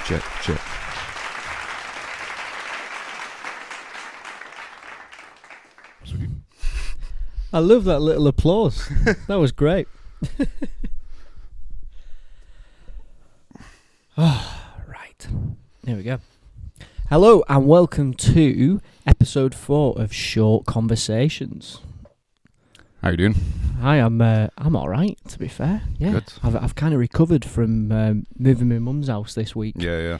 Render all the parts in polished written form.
check. Sweet. I love that little applause. That was great. Right. There we go. Hello and welcome to episode 4 of Short Conversations. How you doing? Hi, I'm all right. To be fair, yeah. Good. I've kind of recovered from moving my mum's house this week. Yeah.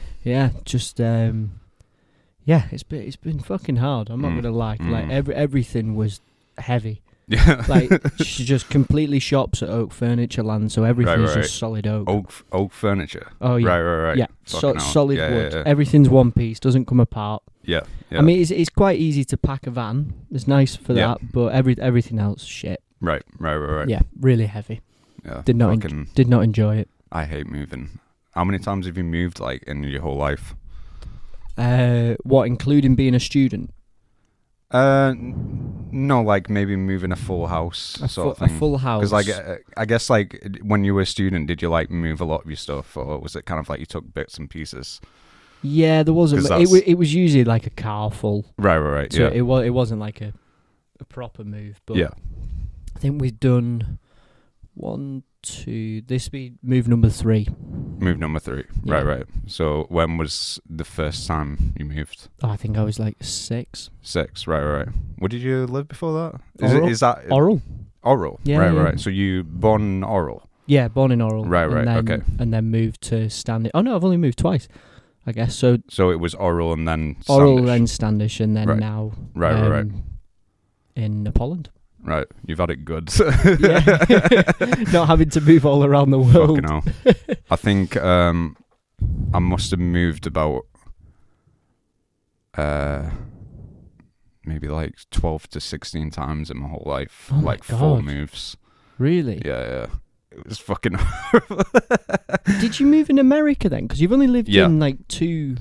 Just it's been fucking hard. I'm not gonna lie. Like everything was heavy. Yeah. Like she just completely shops at Oak Furniture Land, so everything's just solid oak. Oak furniture. Oh yeah. Right. Yeah. Solid Yeah, wood. yeah. Everything's one piece. Doesn't come apart. Yeah. I mean, it's quite easy to pack a van. It's nice for that, but everything else, shit. Right. Yeah, really heavy. Yeah. Did not enjoy it. I hate moving. How many times have you moved, like, in your whole life? What, including being a student? No, like maybe moving a full house sort of thing. A full house. Because, like, I guess, like, when you were a student, did you, like, move a lot of your stuff, or was it kind of like you took bits and pieces? Yeah, there wasn't. It was usually like a car full. Right. So Yeah. it wasn't like a proper move. But Yeah. I think we've done 1, 2. This be move number 3. Move number 3. Yeah. Right. So when was the first time you moved? Oh, I think I was like 6. 6. Right. Where did you live before that? Is that Oral? Oral. Yeah, Right. yeah. So you born in Oral? Yeah, born in Oral. Right. And then, Okay. And then moved to Standish. Oh no, I've only moved twice, I guess. So it was Oral and then Oral, Standish. then Standish, and then Right. now Right. in Poland. Right. You've had it good. Yeah. Not having to move all around the world. Fucking hell. I think I must have moved about maybe like 12 to 16 times in my whole life. Oh my like 4 God. moves. Really? Yeah. It was fucking horrible. Did you move in America then? Because you've only lived in like 2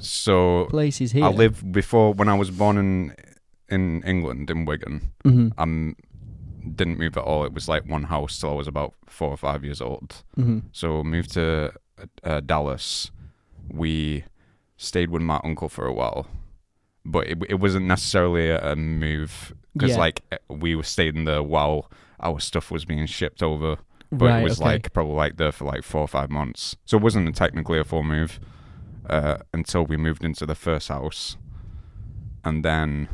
places here. I lived before, when I was born in England, in Wigan. Mm-hmm. Didn't move at all. It was like one house till I was about 4 or 5 years old. Mm-hmm. So moved to Dallas. We stayed with my uncle for a while, but it wasn't necessarily a move because like we were staying there while our stuff was being shipped over. But it was like probably like there for like 4 or 5 months. So it wasn't technically a full move until we moved into the first house. And then,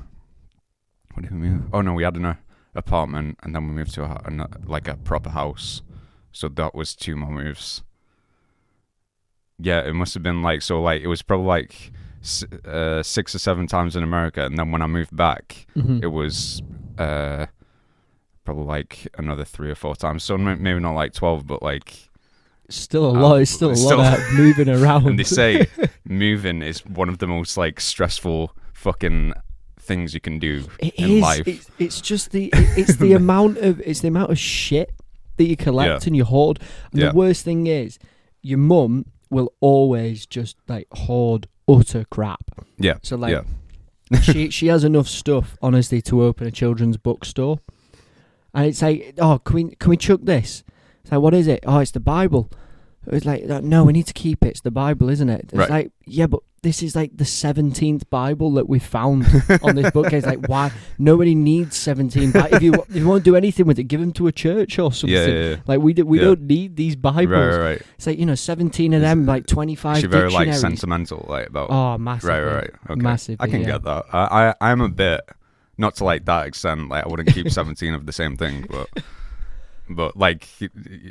what did we move? Oh no, we had an apartment, and then we moved to a proper house. So that was 2 more moves. Yeah, it must have been like, so like it was probably like 6 or 7 times in America, and then when I moved back, it was probably like another 3 or 4 times. So maybe not like 12, but like still a lot. It's still a lot of moving around. And they say moving is one of the most like stressful fucking things you can do in life. It's just the amount of shit that you collect and you hoard. And the worst thing is, your mum will always just like hoard utter crap. Yeah. So like, she has enough stuff, honestly, to open a children's bookstore. And it's like, oh, can we chuck this? It's like, what is it? Oh, it's the Bible. It's like, no, we need to keep it. It's the Bible, isn't it? It's like, yeah, but this is like the 17th Bible that we found on this bookcase. Like, why? Nobody needs 17 Bibles. If you won't do anything with it, give them to a church or something. Yeah. Like, we don't need these Bibles. Right. It's like, 17 of them, like 25 She's very dictionaries. like sentimental, like about. Oh, massively. Right. Okay. Massively, I can get that. I'm a bit, not to like that extent. Like I wouldn't keep 17 of the same thing, but like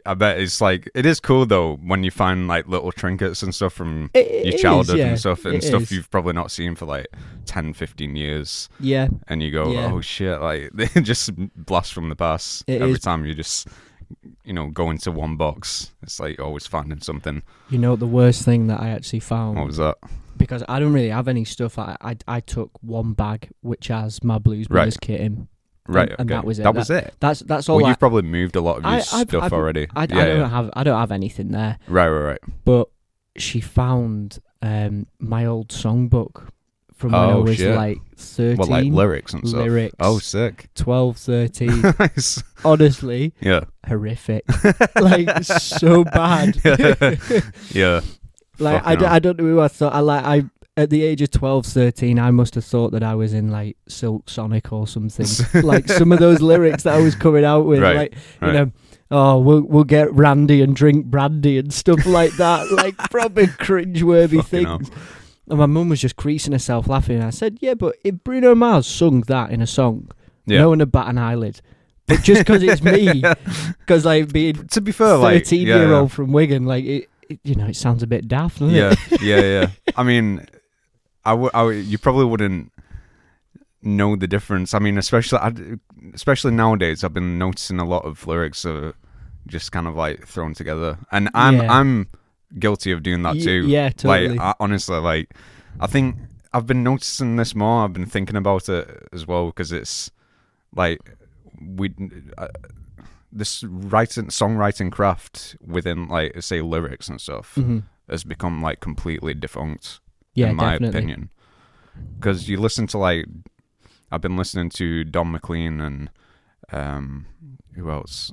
I bet it's like it is cool though when you find like little trinkets and stuff from your childhood and stuff you've probably not seen for like 10-15 years. Yeah. And you go, oh shit, like they just blast from the past. Every time you just go into one box, it's like you're always finding something. You know the worst thing that I actually found? What was that? Because I don't really have any stuff. I took one bag which has my Blues Brothers kit in. Right, and that was it. That was it. That's all. Well, you've probably moved a lot of your stuff already. I don't have anything there. Right. But she found my old songbook from when I was like 13. What, like lyrics and stuff? Lyrics. Oh, sick. 12, 13. Nice. Honestly. Yeah. Horrific. Like so bad. Yeah. Like I don't know who I thought. I at the age of 12, 13, I must have thought that I was in like Silk Sonic or something. Like some of those lyrics that I was coming out with, like you know, oh, we'll get randy and drink brandy and stuff like that, like proper cringeworthy things. And my mum was just creasing herself laughing. And I said, yeah, but if Bruno Mars sung that in a song, no one would bat an eyelid. But just because it's me, because like being to be fair, 13-year-old from Wigan, like it, you know, it sounds a bit daft, doesn't it? Yeah. I mean, you probably wouldn't know the difference. I mean, especially nowadays, I've been noticing a lot of lyrics are just kind of like thrown together, and I'm guilty of doing that too. Yeah, totally. Like, honestly, like I think I've been noticing this more. I've been thinking about it as well because it's like this songwriting craft within like say lyrics and stuff has become like completely defunct. In my opinion, because you listen to like I've been listening to Don McLean and who else?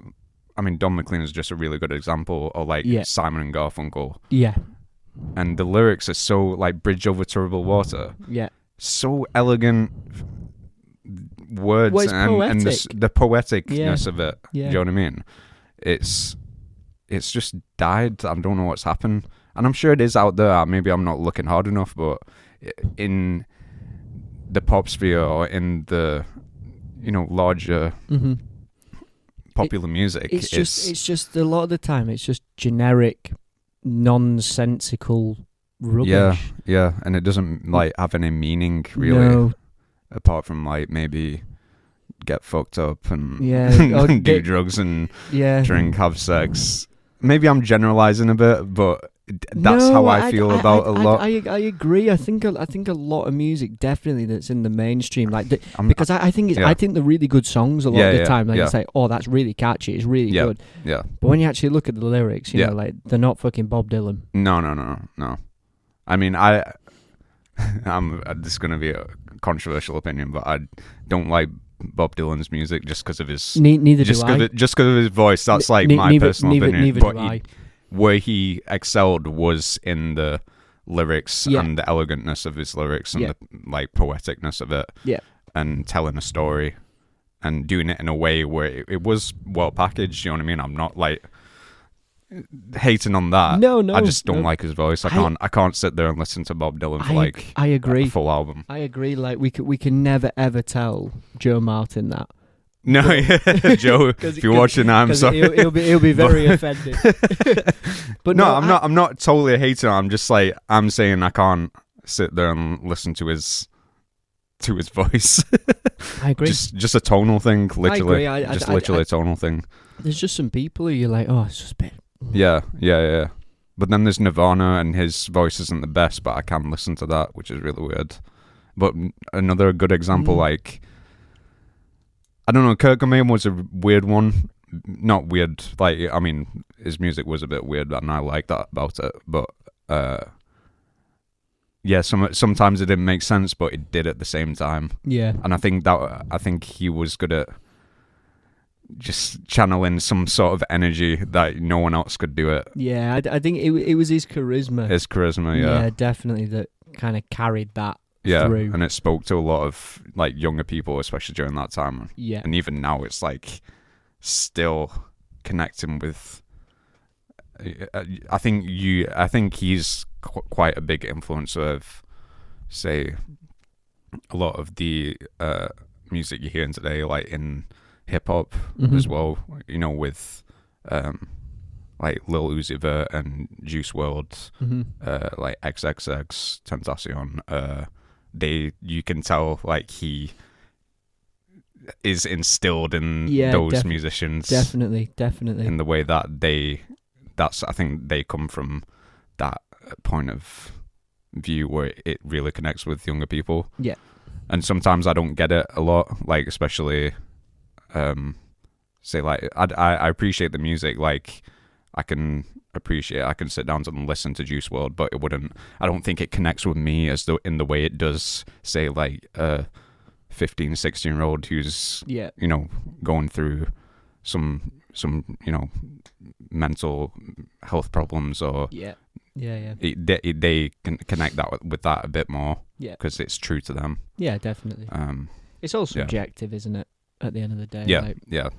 I mean, Don McLean is just a really good example, or like Simon and Garfunkel. Yeah. And the lyrics are so like Bridge Over Terrible Water. Yeah. So elegant words and the poeticness of it. Yeah. Do you know what I mean? It's just died. I don't know what's happened. And I'm sure it is out there. Maybe I'm not looking hard enough, but in the pop sphere or in the, you know, larger popular music, it's just a lot of the time it's just generic, nonsensical rubbish. Yeah, and it doesn't like have any meaning really, apart from like maybe get fucked up and do drugs and drink, have sex. Maybe I'm generalizing a bit, but that's how I feel about a lot. I agree. I think a lot of music definitely that's in the mainstream, like because I think the really good songs a lot of the time, like you say, oh, that's really catchy, it's really good. Yeah. But when you actually look at the lyrics, you know, like they're not fucking Bob Dylan. No. I mean, this is going to be a controversial opinion, but I don't like Bob Dylan's music just because of his. Neither do I. Just because of his voice. That's like my personal opinion. Neither do I. Where he excelled was in the lyrics and the elegantness of his lyrics and the like poeticness of it, and telling a story and doing it in a way where it was well packaged. You know what I mean? I'm not like hating on that. No. I just don't like his voice. I can't sit there and listen to Bob Dylan for I agree. A full album. I agree. Like we can never ever tell Joe Martin that. No, Joe, if you're watching, I'm sorry. He'll be very offended. But no, I'm not totally a hater. I'm just like I'm saying I can't sit there and listen to his voice. I agree. Just a tonal thing, literally. I agree. Literally a tonal thing. There's just some people who you're like, oh, it's just a bit. Yeah. But then there's Nirvana, and his voice isn't the best, but I can listen to that, which is really weird. But another good example, like. I don't know, Kurt Cobain was a weird one. Not weird, like, I mean, his music was a bit weird, and I like that about it. But, sometimes it didn't make sense, but it did at the same time. Yeah. And I think he was good at just channeling some sort of energy that no one else could do it. Yeah, I think it was his charisma. His charisma, yeah. Yeah, definitely, that kind of carried that. Yeah, through. And it spoke to a lot of like younger people, especially during that time. Yeah, and even now, it's like still connecting with. I think he's quite a big influencer of, say, a lot of the music you're hearing today, like in hip hop as well. You know, with like Lil Uzi Vert and Juice WRLD, like XXX Tentacion. You can tell like he is instilled in those musicians. Definitely. In the way that I think they come from that point of view where it really connects with younger people. Yeah. And sometimes I don't get it a lot, like especially, say like I appreciate the music, like I can sit down and listen to Juice WRLD, but I don't think it connects with me in the way it does, say, like a 15, 16-year-old who's, you know, going through some, you know, mental health problems or Yeah. They can connect that with that a bit more. Yeah. Because it's true to them. Yeah, definitely. It's all subjective, isn't it? At the end of the day. Yeah. Like, yeah.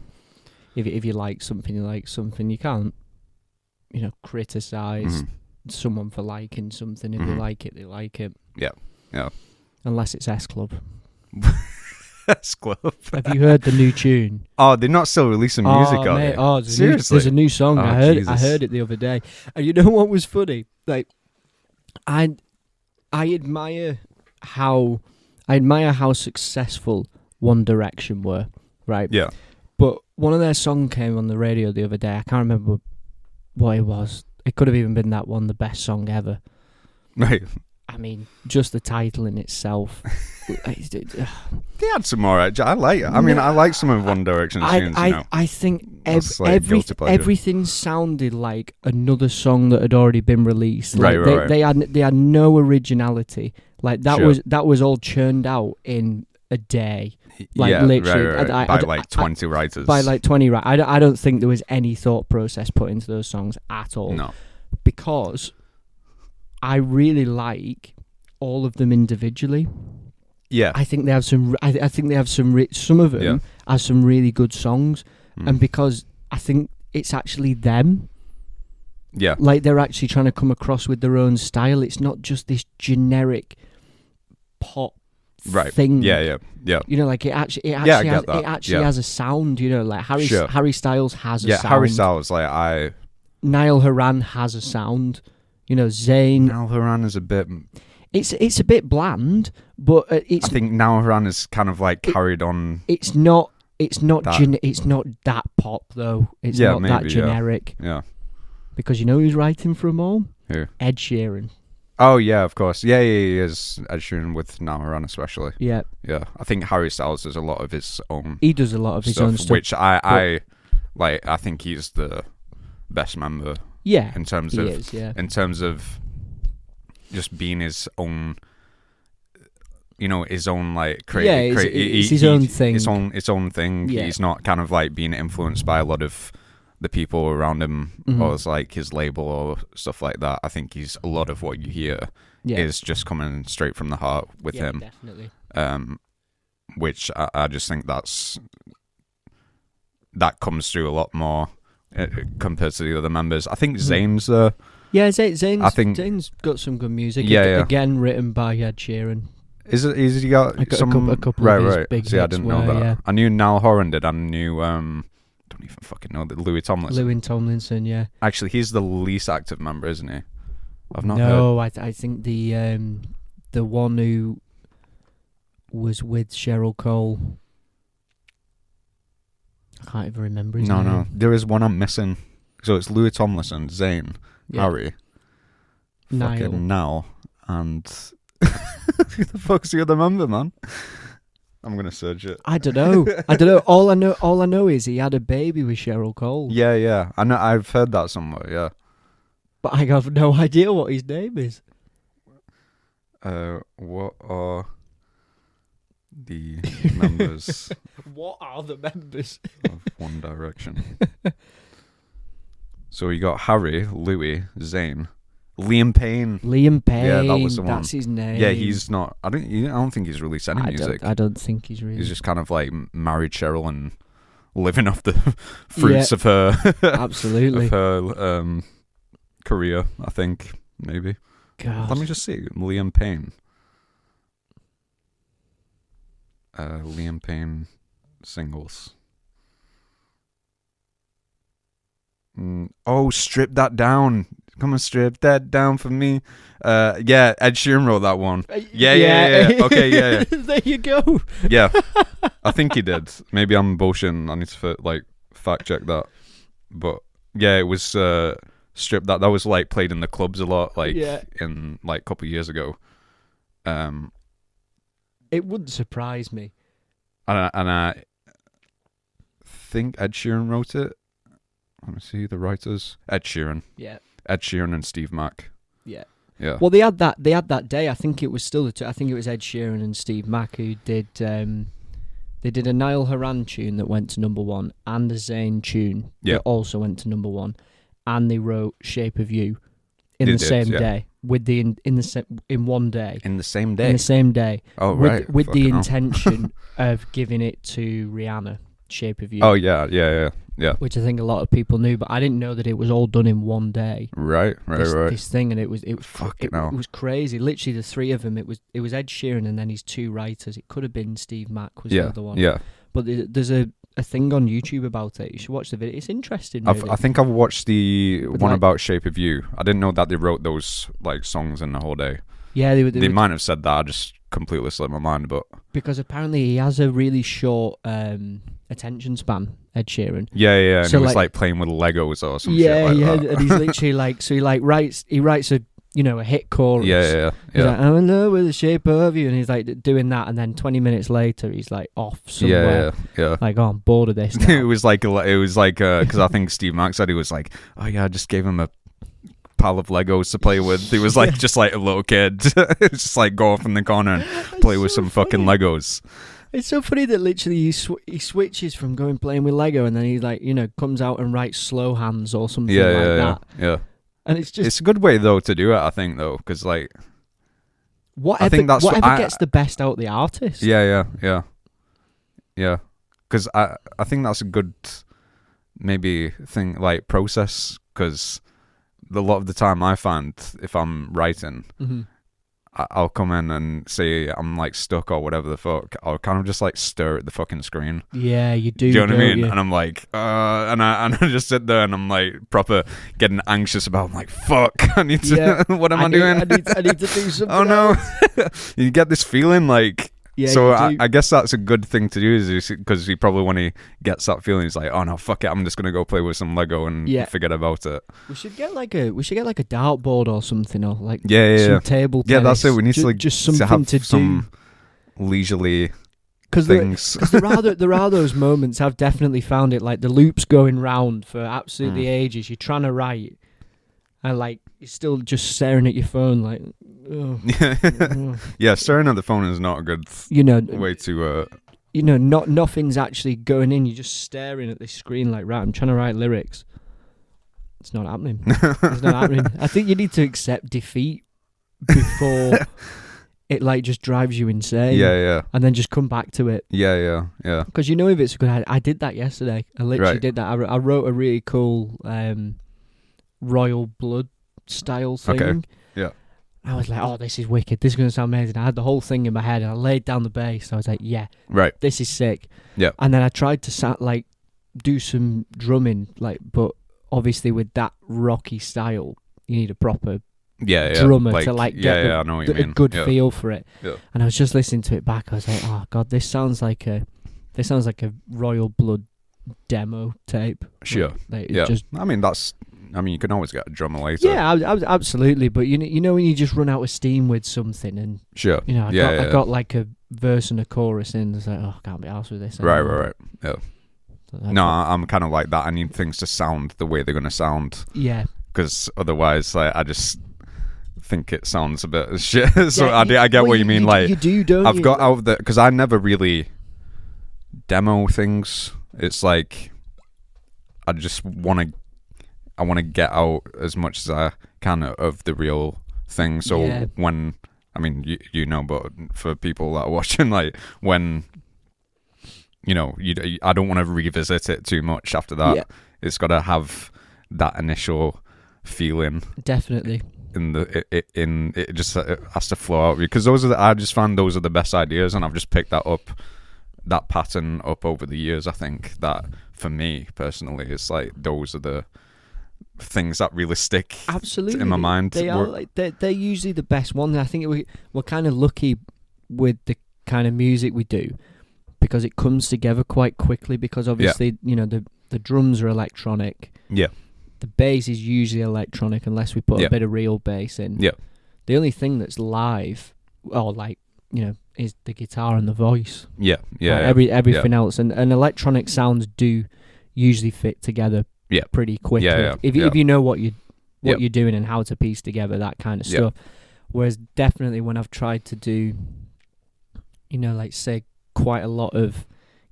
If you like something, you like something. You can't, criticize someone for liking something. If they like it, they like it. Yeah. Yeah. Unless it's S Club. S Club. Have you heard the new tune? Oh, they're not still releasing music, are mate, they? Oh, seriously? There's a new song. Oh, I heard it the other day. And you know what was funny? Like, I admire how successful One Direction were, right? Yeah. But one of their songs came on the radio the other day. I can't remember what it was. It could have even been that one, the best song ever. Right. I mean, just the title in itself. They had some more. I like some of One Direction's tunes. I think everything sounded like another song that had already been released. Like right. They had no originality. Like that was all churned out in a day. Like literally, right. By like 20 writers. By like 20 writers. I don't think there was any thought process put into those songs at all. No. Because I really like all of them individually. Yeah. I think they have some. I think they have some. Some of them have some really good songs, and because I think it's actually them. Yeah. Like they're actually trying to come across with their own style. It's not just this generic pop thing. Yeah. Like it actually has a sound. Like Harry Styles has a sound. Yeah, Harry Styles. Like Niall Horan has a sound. Zayn. Niall Horan is a bit. It's a bit bland, but it's. I think Niall Horan is kind of like carried on. It's not that pop though. It's not that generic. Yeah. Because who's writing for them all? Who? Ed Sheeran. Oh yeah, of course. Yeah, he is Ed Sheeran with Niall Horan especially. Yeah. Yeah. I think Harry Styles does a lot of his own. He does a lot of his own stuff, which I like. I think he's the best member. Yeah. In terms of just being his own, his own like it's his own thing. Its own thing. Yeah. He's not kind of like being influenced by a lot of the people around him or it's like his label or stuff like that. I think a lot of what you hear is just coming straight from the heart with him. Definitely. Which I just think that comes through a lot more compared to the other members. I think Zayn's Zayn's got some good music. Again, written by Ed Sheeran. Is he got a couple right, of his right. big See, I didn't know that. Yeah. I knew Niall Horan did. I knew don't even fucking know that Louis Tomlinson. Yeah. Actually, he's the least active member, isn't he? I've not heard. No, I think the one who was with Cheryl Cole. I can't even remember his name. No. There is one I'm missing. So it's Louis Tomlinson, Zayn, Harry, fucking Niall, and who the fuck's the other member, man? I'm gonna search it. I don't know. All I know is he had a baby with Cheryl Cole. Yeah. I know. I've heard that somewhere. Yeah. But I have no idea what his name is. What are the members? What are the members of One Direction? So we got Harry, Louis, Zayn, Liam Payne. Yeah, that was the one. That's his name. Yeah, he's not. I don't think he's released any music. I don't think he's really. He's just kind of like married Cheryl and living off the fruits of her. Absolutely. of her career, I think maybe. God. Let me just see. Liam Payne. Liam Payne singles. Strip That Down. Come and strip that down for me. Yeah, Ed Sheeran wrote that one. Yeah. Okay, yeah. There you go. Yeah, I think he did. Maybe I'm bullshitting. I need to fact check that. But yeah, it was Strip That. That was like played in the clubs a lot, in like a couple of years ago. It wouldn't surprise me. And I think Ed Sheeran wrote it. Let me see the writers. Ed Sheeran. Yeah. Ed Sheeran and Steve Mack. Yeah. Yeah. Well, they had that day. I think it was still I think it was Ed Sheeran and Steve Mack who did. They did a Niall Horan tune that went to number 1 and a Zayn tune that also went to number 1, and they wrote "Shape of You" in You the did, same yeah. day with the in one day. In the same In day. the same day. Oh, right. With the Fucking hell. intention of giving it to Rihanna, Shape of You. Oh, yeah. Which I think a lot of people knew, but I didn't know that it was all done in one day. Right. This thing, and it was Fucking it hell. was crazy. Literally, the three of them. It was Ed Sheeran and then his two writers. It could have been Steve Mack was the other one. Yeah. But there's a thing on YouTube about it. You should watch the video. It's interesting. Really. I think I've watched the With, one like- about Shape of You. I didn't know that they wrote those like songs in the whole day. Yeah, they were, might have said that. I just completely slipped my mind. But because apparently he has a really short attention span, Ed Sheeran. yeah, and So, he was like- like playing with Legos or some Yeah, shit like that. and he's literally like, so he writes a a hit chorus. Yeah. He's like, I'm in love with the shape of you, and he's like doing that, and then 20 minutes later, he's like off somewhere. Yeah. Like, oh, I'm bored of this it now. was like because I think Steve Mack said he was like, oh yeah, I just gave him a pile of Legos to play with. He was like just like a little kid, just like go off in the corner and play with some fucking Legos. It's so funny that literally he switches from going playing with Lego, and then he like comes out and writes Slow Hands or something like that. Yeah. And it's just It's a good way though to do it, I think, though, because like whatever, think that's whatever what gets the best out of the artist. yeah, because I think that's a good maybe thing, like process, because a lot of the time I find if I'm writing, Mm-hmm. I'll come in and say I'm like stuck or whatever the fuck. I'll kind of just like stare at the fucking screen. Yeah, you do. Do you know what I don't mean? you? And I'm like, and I just sit there and I'm like proper getting anxious about. I'm like, fuck, I need to. Yeah. What am I doing? I need to do something. Oh no! else. You get this feeling like. Yeah, So you do. I guess that's a good thing to do, is because he probably, when he gets that feeling, he's like, oh no, fuck it, I'm just gonna go play with some Lego and forget about it. We should get like a dartboard or something, or like Yeah. some table tennis. Yeah, that's it. We need just to something have to some leisurely because things. there are those moments. I've definitely found it, like the loops going round for absolutely ages. You're trying to write, and like you're still just staring at your phone, like. Yeah, staring at the phone is not a good way to. Nothing's actually going in. You're just staring at this screen, like, right, I'm trying to write lyrics. It's not happening. It's not happening. I think you need to accept defeat before it like just drives you insane. Yeah. And then just come back to it. Yeah. Because if it's good, I did that yesterday. I literally did that. I wrote a really cool royal blood style thing. Okay. Yeah. I was like, oh, this is wicked. This is going to sound amazing. I had the whole thing in my head, and I laid down the bass. I was like, yeah, Right. this is sick. Yeah. And then I tried to do some drumming, but obviously with that rocky style, you need a proper Yeah. drummer like, to get I know what you a mean. good Yeah. feel for it. Yeah. And I was just listening to it back. I was like, oh god, this sounds like a Royal Blood demo tape. Sure. Like, Yeah. just you can always get a drummer later. yeah, absolutely. But you know when you just run out of steam with something, and Sure. I got like a verse and a chorus in. It's like, oh, I can't be arsed with this anymore. Right. Yeah. So that's No, what- I'm kind of like that. I need things to sound the way they're going to sound, yeah. because otherwise, like, I just think it sounds a bit shit. So Yeah, I get what you mean. Like, you do, don't I've you? got out of the, because I never really demo things. It's like I just want to get out as much as I can of the real thing. So Yeah. when, I mean, but for people that are watching, like, when, I don't want to revisit it too much after that. Yeah. It's got to have that initial feeling. Definitely. It just has to flow out, because I just found those are the best ideas, and I've just picked that pattern up over the years. I think that for me personally, it's like those are the things that really stick Absolutely in my mind. They are they're usually the best ones. I think we're kind of lucky with the kind of music we do, because it comes together quite quickly, because obviously the drums are electronic. Yeah. The bass is usually electronic unless we put a bit of real bass in. Yeah. The only thing that's live, or is the guitar and the voice. Yeah. Everything else, and electronic sounds do usually fit together. Yeah. Pretty quickly. Yeah. If you know what you're doing and how to piece together that kind of stuff. Whereas definitely when I've tried to do, say quite a lot of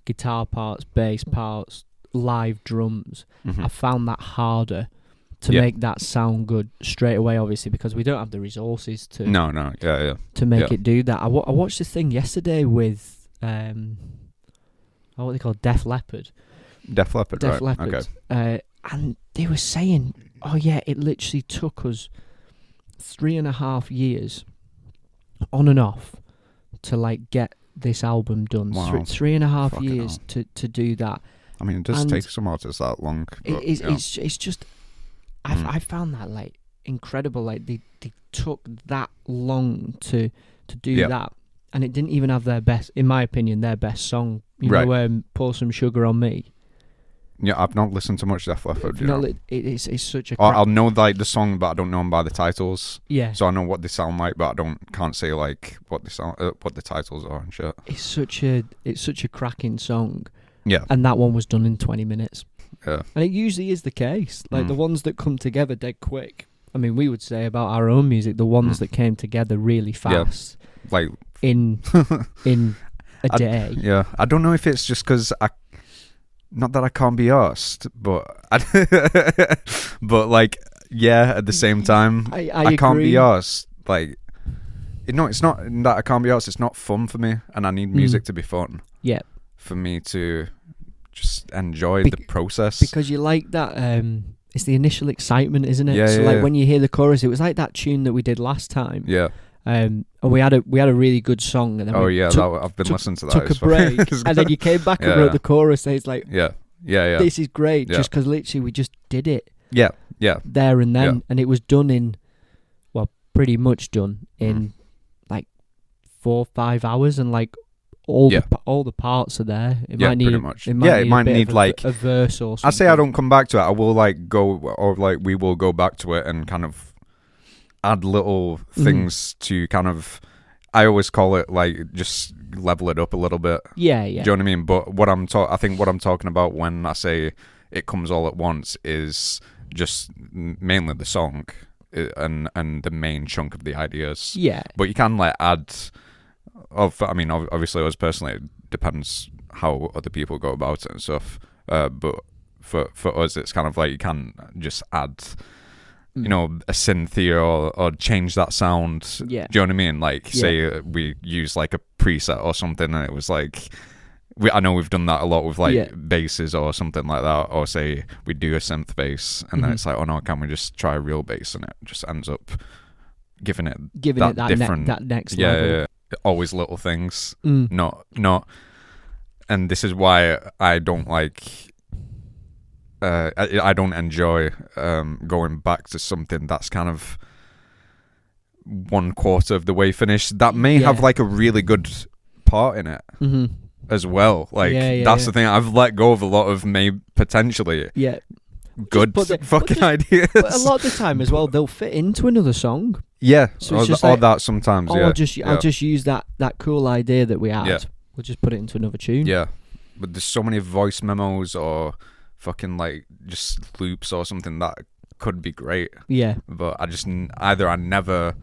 guitar parts, bass parts, live drums, Mhm. I found that harder, to make that sound good straight away, obviously, because we don't have the resources to to make it do that. I watched this thing yesterday with what they call Def Leppard. Def Leppard, right? Leppard. Okay. And they were saying, oh yeah, it literally took us 3.5 years on and off to like get this album done. Wow. 3.5 years to do that. I mean, it does take some artists that long. But, it's just I found that like incredible. Like they took that long to do that, and it didn't even have their best, in my opinion, their best song. You know, Pour Some Sugar on Me. Yeah, I've not listened to much Def Leppard. It's such a. I'll know like the song, but I don't know them by the titles. Yeah. So I know what they sound like, but can't say like what they sound, what the titles are and shit. It's such a cracking song. Yeah. And that one was done in 20 minutes. Yeah. And it usually is the case. Like the ones that come together dead quick. I mean, we would say about our own music, the ones that came together really fast. Yeah. Like in a day. Yeah. I don't know if it's just because not that I can't be arsed, but but like, yeah, at the same time, I can't be arsed. Like, it's not that I can't be arsed. It's not fun for me, and I need music to be fun. Yeah. For me to just enjoy the process. Because you like that, it's the initial excitement, isn't it? Yeah, so like when you hear the chorus, it was like that tune that we did last time. Yeah. And we had a really good song, and then I've been listening to that. Took a break, and then you came back and wrote the chorus. And it's like, this is great, just because literally we just did it. Yeah. There and then, and it was done in, pretty much done in like 4 or 5 hours, and like all the parts are there. It might need, pretty much. It might need like a verse or something. I say I don't come back to it. I will like go, or like we will go back to it and kind of add little things to kind of, I always call it like just level it up a little bit. Yeah. Do you know what I mean? But I think what I'm talking about when I say it comes all at once is just mainly the song and the main chunk of the ideas. Yeah. But you can like add, obviously us personally, it depends how other people go about it and stuff. But for us, it's kind of like you can just add, you know, a synth here or change that sound. Yeah. Do you know what I mean? Like, say we use like a preset or something, and it was like, I know we've done that a lot with like basses or something like that, or say we do a synth bass, and then it's like, oh no, can we just try a real bass? And it just ends up giving it that different, that next level. Yeah. Always little things, not. And this is why I don't like. I don't enjoy going back to something that's kind of 1/4 of the way finished. That may have like a really good part in it as well. Like that's the thing. I've let go of a lot of potentially good fucking ideas. But a lot of the time as well, they'll fit into another song. Yeah, so it's just that sometimes. I'll just use that cool idea that we had. Yeah. We'll just put it into another tune. Yeah, but there's so many voice memos or fucking like just loops or something that could be great. Yeah. But I just I never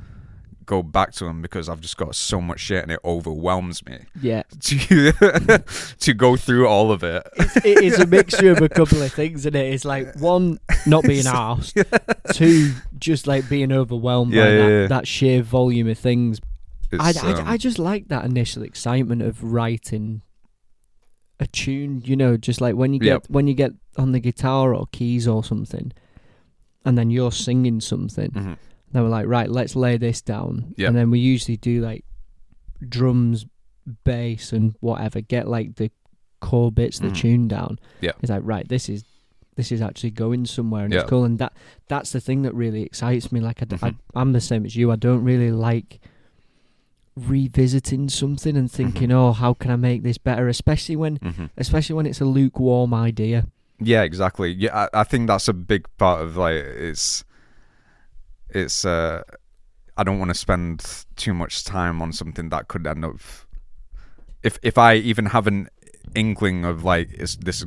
go back to them because I've just got so much shit and it overwhelms me. Yeah. To go through all of it. It is a mixture of a couple of things, isn't it? It's like, one, not being arsed. Two, just like being overwhelmed by that sheer volume of things. I just like that initial excitement of writing a tune, you know, just like when you get on the guitar or keys or something, and then you're singing something. Mm-hmm. Then we're like, right, let's lay this down. Yep. And then we usually do like drums, bass, and whatever. Get like the core bits, the tune down. Yeah, it's like, right, this is actually going somewhere, and it's cool. And that's the thing that really excites me. Like I'm the same as you. I don't really like revisiting something and thinking, oh, how can I make this better? Especially when it's a lukewarm idea. Yeah, exactly. Yeah, I think that's a big part of like it's I don't want to spend too much time on something that could end up, if I even have an inkling of like this is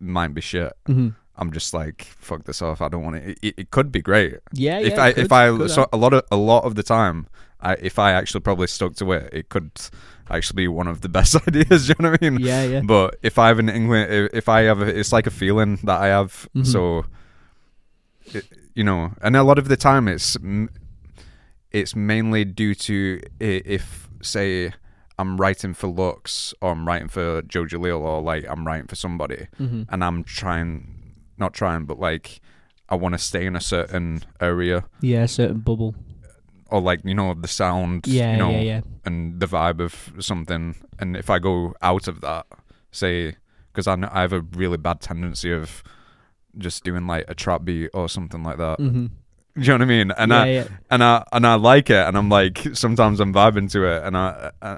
might be shit, I'm just like, fuck this off. I don't want it. It could be great. Yeah. A lot of the time, if I actually probably stuck to it, it could actually be one of the best ideas. You know what I mean? Yeah, yeah. But if I have an inkling, if I have, it's like a feeling that I have. So you know, and a lot of the time it's mainly due to if, say, I'm writing for Lux or I'm writing for Joe Jaleel or like I'm writing for somebody and I'm not trying, but like I want to stay in a certain area. Yeah, a certain bubble. Or like, you know, the sound, Yeah, you know, yeah. and the vibe of something. And if I go out of that, say, because I have a really bad tendency of just doing like a trap beat or something like that. Mm-hmm. Do you know what I mean? And I like it, and I'm like, sometimes I'm vibing to it,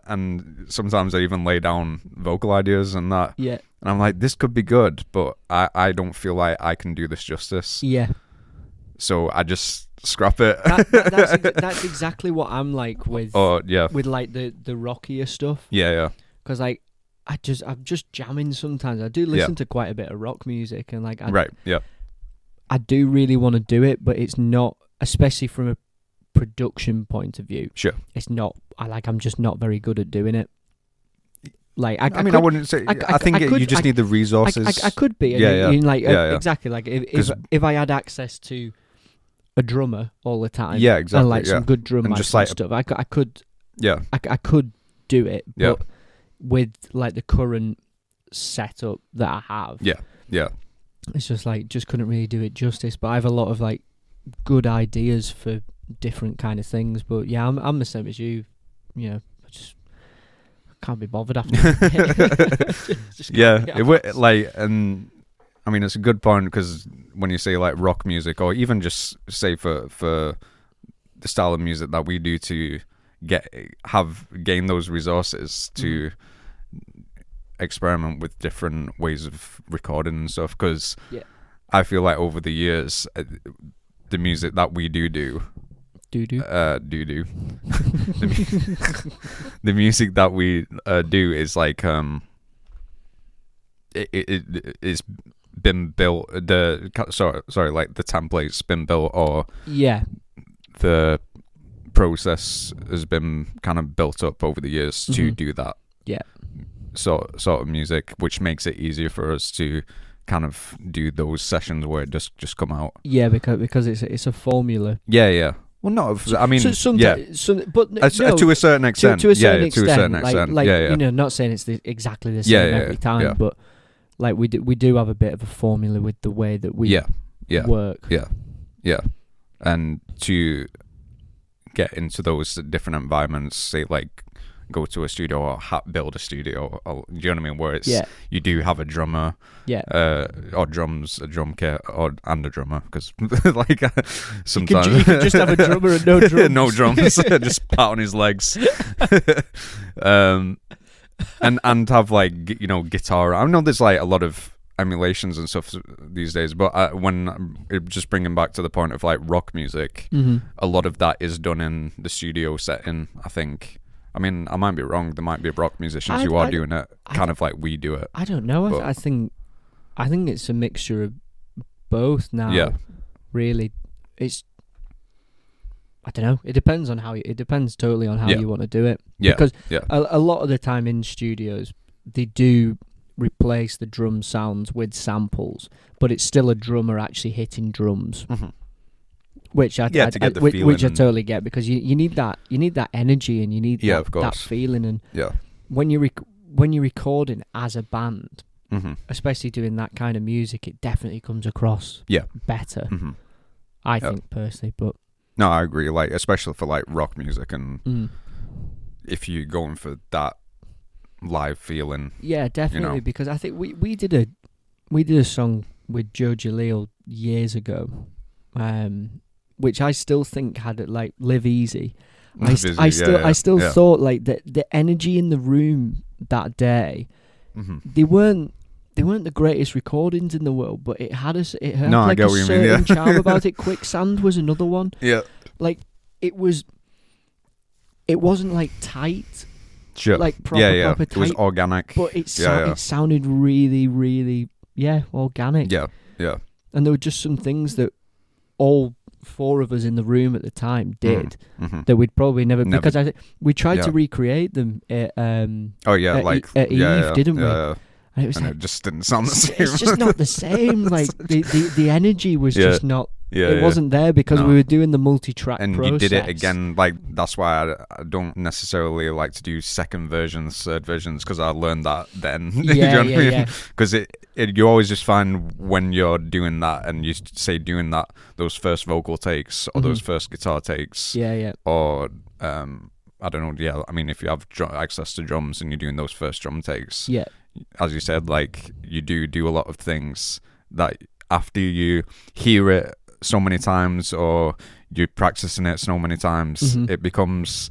and sometimes I even lay down vocal ideas and that. Yeah. And I'm like, this could be good, but I don't feel like I can do this justice. Yeah. So I just scrap it. That's exactly what I'm like with. With like the rockier stuff. Yeah. Because like I'm just jamming sometimes. I do listen to quite a bit of rock music, and like I do really want to do it, but it's not, especially from a production point of view. Sure. It's not. I'm just not very good at doing it. Like I wouldn't say. I think you just need the resources. I could be. Exactly. Like if I had access to a drummer all the time. Yeah, exactly. And like some good drum and just like stuff. I could. Yeah. I could do it. But with like the current setup that I have. Yeah. It's just like just couldn't really do it justice. But I have a lot of like good ideas for different kind of things. But yeah, I'm the same as you. You know, I just can't be bothered after. And I mean, it's a good point, because when you say like rock music, or even just say for the style of music that we do, to gain those resources to experiment with different ways of recording and stuff, because I feel like over the years the music that we do the music that we do is like it's been built, like the template's been built, or the process has been kind of built up over the years to do that sort of music, which makes it easier for us to kind of do those sessions where it just come out. Yeah, because it's a formula. Yeah. Well, no, I mean, but to a certain extent. To a certain extent. Like, yeah. You know, not saying it's exactly the same every time, but like we do have a bit of a formula with the way that we work. Yeah. And to get into those different environments, say like go to a studio or build a studio, or, do you know what I mean, where it's you do have a drummer, or drums, a drum kit, and a drummer, because like sometimes you could just have a drummer and no drums. No drums, just pat on his legs, and have like, you know, guitar. I know there's like a lot of emulations and stuff these days, but when just bringing back to the point of like rock music, a lot of that is done in the studio setting, I think. I mean, I might be wrong. There might be rock musicians who are doing it kind of like we do it. I don't know. I think it's a mixture of both now. Yeah. Really, it's. I don't know. It depends totally on how you want to do it. Yeah. Because a lot of the time in studios, they do replace the drum sounds with samples, but it's still a drummer actually hitting drums. Which I totally get, because you need that energy, and you need that feeling, and when you're recording as a band, especially doing that kind of music, it definitely comes across better. I think personally, but no, I agree. Like especially for like rock music, and if you're going for that live feeling, definitely, you know. Because I think we did a song with Joe Jaleel years ago. Which I still think had it like Live Easy. I still thought like the energy in the room that day. They weren't the greatest recordings in the world, but it had like a certain charm about it. Quicksand was another one. Yeah, like it wasn't like tight. Sure. Like proper tight. It was organic, but it sounded really, really organic. Yeah. And there were just some things that all four of us in the room at the time did that we'd probably never, because I think we tried to recreate them at Eve, didn't we? And it was it just didn't sound the same. It's just not the same. Like the energy was just not Yeah, It wasn't there because we were doing the multi-track and process. you did it again. Like, that's why I don't necessarily like to do second versions, third versions, because I learned that then. Yeah, you know what I mean? yeah. Because you always just find when you're doing that, and you say doing that, those first vocal takes or those first guitar takes, or I don't know. Yeah, I mean, if you have access to drums and you're doing those first drum takes, as you said, like, you do a lot of things that after you hear it so many times or you're practicing it so many times, it becomes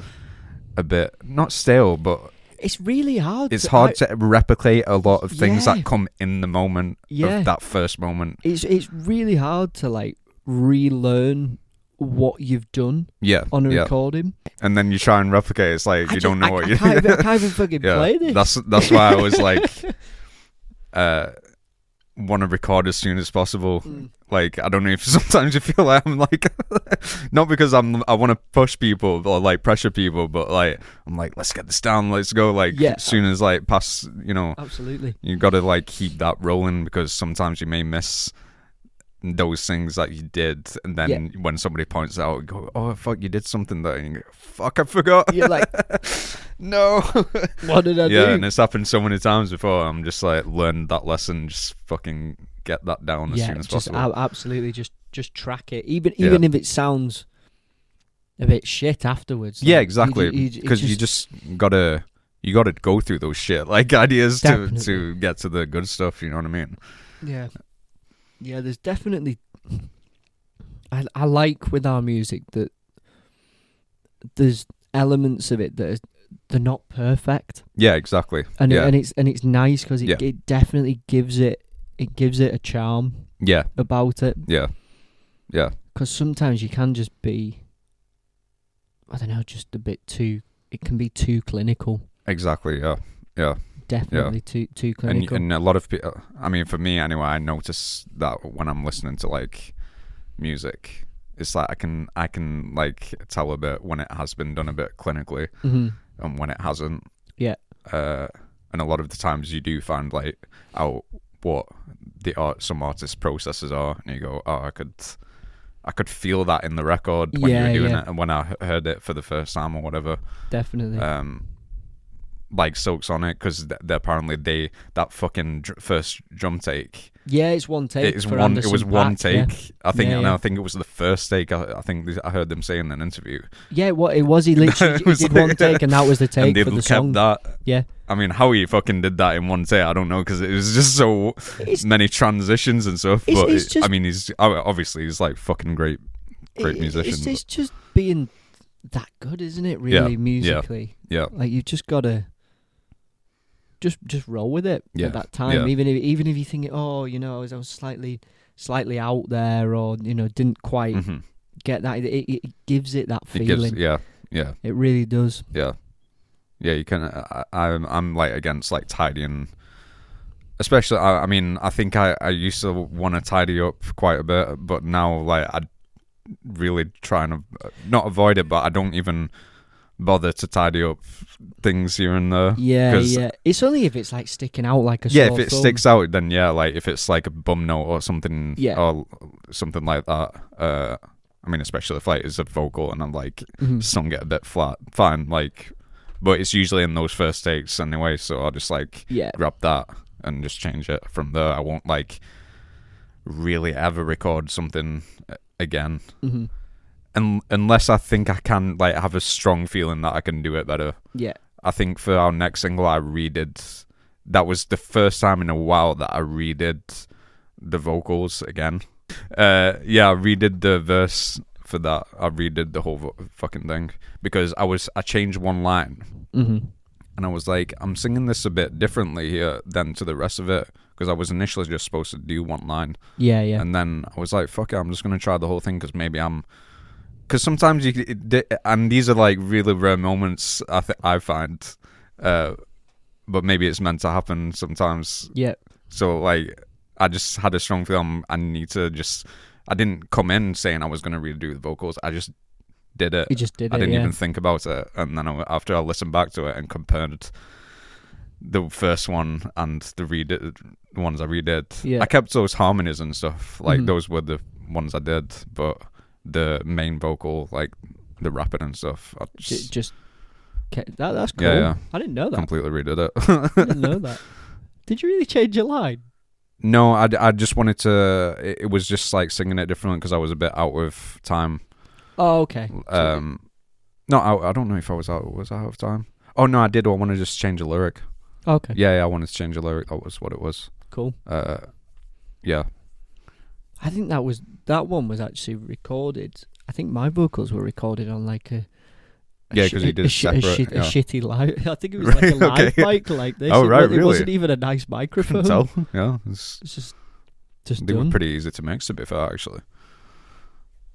a bit not stale, but it's really hard. It's hard to replicate a lot of things that come in the moment of that first moment. It's really hard to like relearn what you've done on a recording, and then you try and replicate it. It's like you don't know what you I can't even fucking play this. That's why I was like want to record as soon as possible. Like, I don't know if sometimes you feel like I'm like not because I want to push people or like pressure people, but like I'm like, let's get this down, let's go, like as soon as like past, absolutely, you got to like keep that rolling, because sometimes you may miss those things that you did, and then when somebody points out, you go, oh fuck, you did something there, and you go, fuck, I forgot. You're like, no, what did I do? Yeah, and it's happened so many times before. I'm just like, learn that lesson, just fucking get that down as soon as possible. Absolutely, just track it, even if it sounds a bit shit afterwards. Yeah, exactly, because you just gotta go through those shit like ideas to get to the good stuff. You know what I mean? Yeah, there's definitely. I like with our music that there's elements of it that they're not perfect. Yeah, exactly. And it's nice because it definitely gives it a charm. Yeah. About it. Yeah. Yeah. Because sometimes you can just be, I don't know, just a bit too. It can be too clinical. Exactly. Yeah. Yeah. Definitely too clinical. And a lot of people, I mean, for me anyway, I notice that when I'm listening to like music, it's like I can like tell a bit when it has been done a bit clinically and when it hasn't. Yeah. And a lot of the times you do find like out what some artists' processes are, and you go, oh, I could feel that in the record when you were doing it, and when I heard it for the first time or whatever. Definitely. Like Soaks on it, because apparently that fucking first drum take. Yeah, it's one take. It was one take. Yeah. I think, and I think it was the first take. I think I heard them say in an interview. Yeah, what it was, he literally he did one take, and that was the take for the song. That. Yeah. I mean, how he fucking did that in one take, I don't know, because it was just so many transitions and stuff. But I mean, he's like fucking great musician. It's just being that good, isn't it? Really, musically. Yeah. Like, you just gotta. Just roll with it at that time, even if you think, oh, I was slightly out there, or didn't quite get that. It gives it that feeling. It really does. Yeah. You can. I'm like against like tidying, especially. I mean, I think I used to want to tidy up quite a bit, but now like I really try and not avoid it, but I don't even bother to tidy up things here and there. Yeah. It's only if it's like sticking out like a sore if it thumb. sticks out, then like if it's like a bum note or something, or something like that. I mean, especially if like it's a vocal and I'm like sung it a bit flat, fine. Like, but it's usually in those first takes anyway, so I'll just like grab that and just change it from there. I won't like really ever record something again. Unless I think I can like have a strong feeling that I can do it better. Yeah. I think for our next single I redid, that was the first time in a while that I redid the vocals again. I redid the verse for that. I redid the whole fucking thing because I changed one line. And I was like, I'm singing this a bit differently here than to the rest of it, because I was initially just supposed to do one line. Yeah. And then I was like, fuck it, I'm just going to try the whole thing, because maybe because sometimes and these are like really rare moments I find, but maybe it's meant to happen sometimes. Yeah. So like, I just had a strong feeling I didn't come in saying I was going to redo the vocals. I just did it. You just did it. I didn't even think about it. And then after I listened back to it and compared the first one and the ones I redid, I kept those harmonies and stuff. Like those were the ones I did, but the main vocal, like the rapping and stuff, that's cool. Yeah. I didn't know that. Completely redid it. I didn't know that. Did you really change your line? No, I just wanted to. It was just like singing it differently because I was a bit out of time. Oh, okay. No, I don't know if I was out. Was I out of time? Oh no, I did. I want to just change a lyric. Okay. Yeah, I wanted to change a lyric. That was what it was. Cool. Yeah. I think that one was actually recorded. I think my vocals were recorded on like a because he did a shitty live. I think it was like a live mic like this. Oh right, It really? wasn't even a nice microphone. I can tell. Yeah, it's just they done. were pretty easy to mix, to be fair, actually.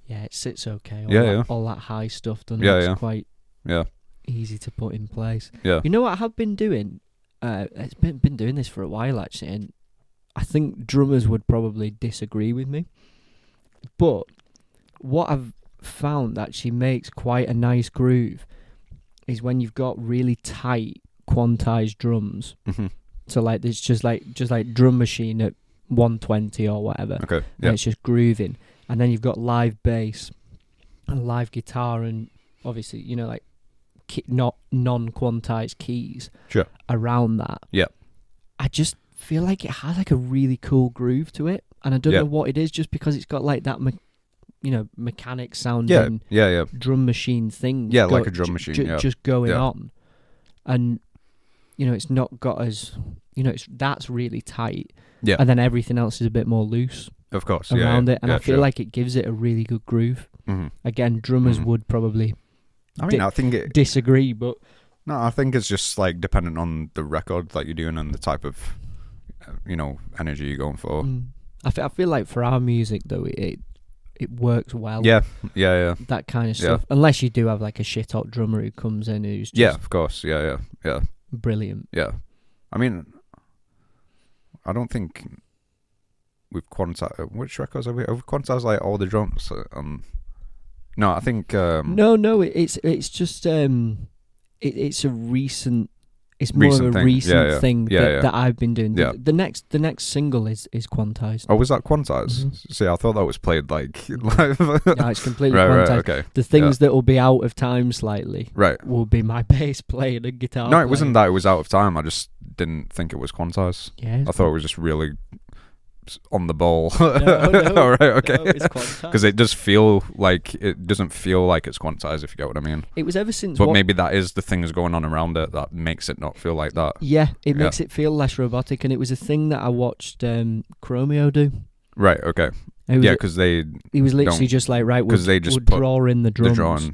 Yeah, it sits okay. All that high stuff done. It's quite easy to put in place. Yeah. You know what I have been doing? It's been doing this for a while actually, and I think drummers would probably disagree with me. But what I've found actually makes quite a nice groove is when you've got really tight quantized drums. Mm-hmm. So like it's just like drum machine at 120 or whatever. Okay. And Yeah. it's just grooving, and then you've got live bass and live guitar, and obviously like not non-quantized keys around that. Yeah. I just feel like it has like a really cool groove to it, and I don't know what it is, just because it's got like that mechanic sounding drum machine thing. Yeah, like a drum machine. Just going on, and it's not got as that's really tight. Yeah, and then everything else is a bit more loose. Of course, around it, and I feel like it gives it a really good groove. Mm-hmm. Again, drummers would probably. I think disagree, but no, I think it's just like dependent on the record that you're doing and the type of energy you're going for. I feel like for our music though, it works well. Yeah. That kind of stuff. Unless you do have like a shit hot drummer who comes in who's just of course, yeah, brilliant. Yeah, I mean, I don't think we've quantized which records have we quantized like all the drums. No, I think no, it's just it's a recent. It's more of a thing. recent thing that I've been doing. Yeah. The next single is quantized. Oh, was that quantized? Mm-hmm. See, I thought that was played like live. No, it's completely quantized. Right, okay. The things that will be out of time slightly, will be my bass playing and guitar. No, it wasn't that it was out of time. I just didn't think it was quantized. Yeah, I thought it was just really on the ball. No, all right, okay. No, it's quantized. Because it doesn't feel like it's quantized, if you get what I mean. It was ever since. But maybe that is the things going on around it that makes it not feel like that. Yeah, it makes it feel less robotic, and it was a thing that I watched Chromeo do. Right. Okay. Because he was literally just like they just would draw in the drums.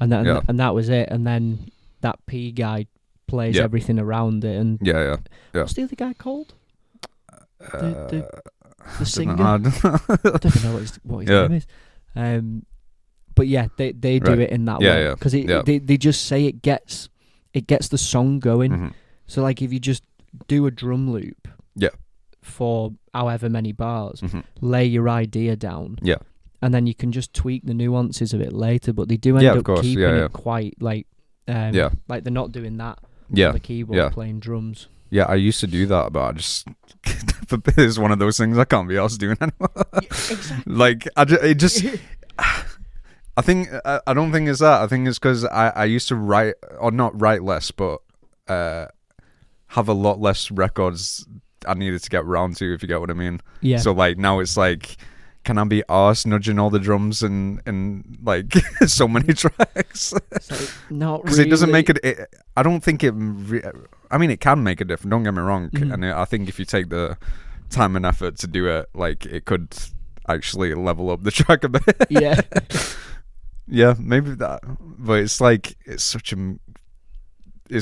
And that was it. And then that P guy plays everything around it. And what's the other guy called? The singer. I don't know what his name is. But yeah, they do it in that way because they just say it gets the song going. Mm-hmm. So like if you just do a drum loop, for however many bars, lay your idea down, and then you can just tweak the nuances of it later. But they do end up keeping it quite like like they're not doing that on the keyboard playing drums. Yeah, I used to do that, but I just it's one of those things I can't be asked doing anymore. Exactly. Like I don't think it's that. I think it's because I used to write, or not write less, but have a lot less records I needed to get around to, if you get what I mean. Yeah. So like now it's like, can I be arsed nudging all the drums and like so many tracks? Not because really. it doesn't make it. I don't think it. I mean, it can make a difference. Don't get me wrong. And I think if you take the time and effort to do it, like it could actually level up the track a bit. Yeah. Yeah, maybe that. But it's like it's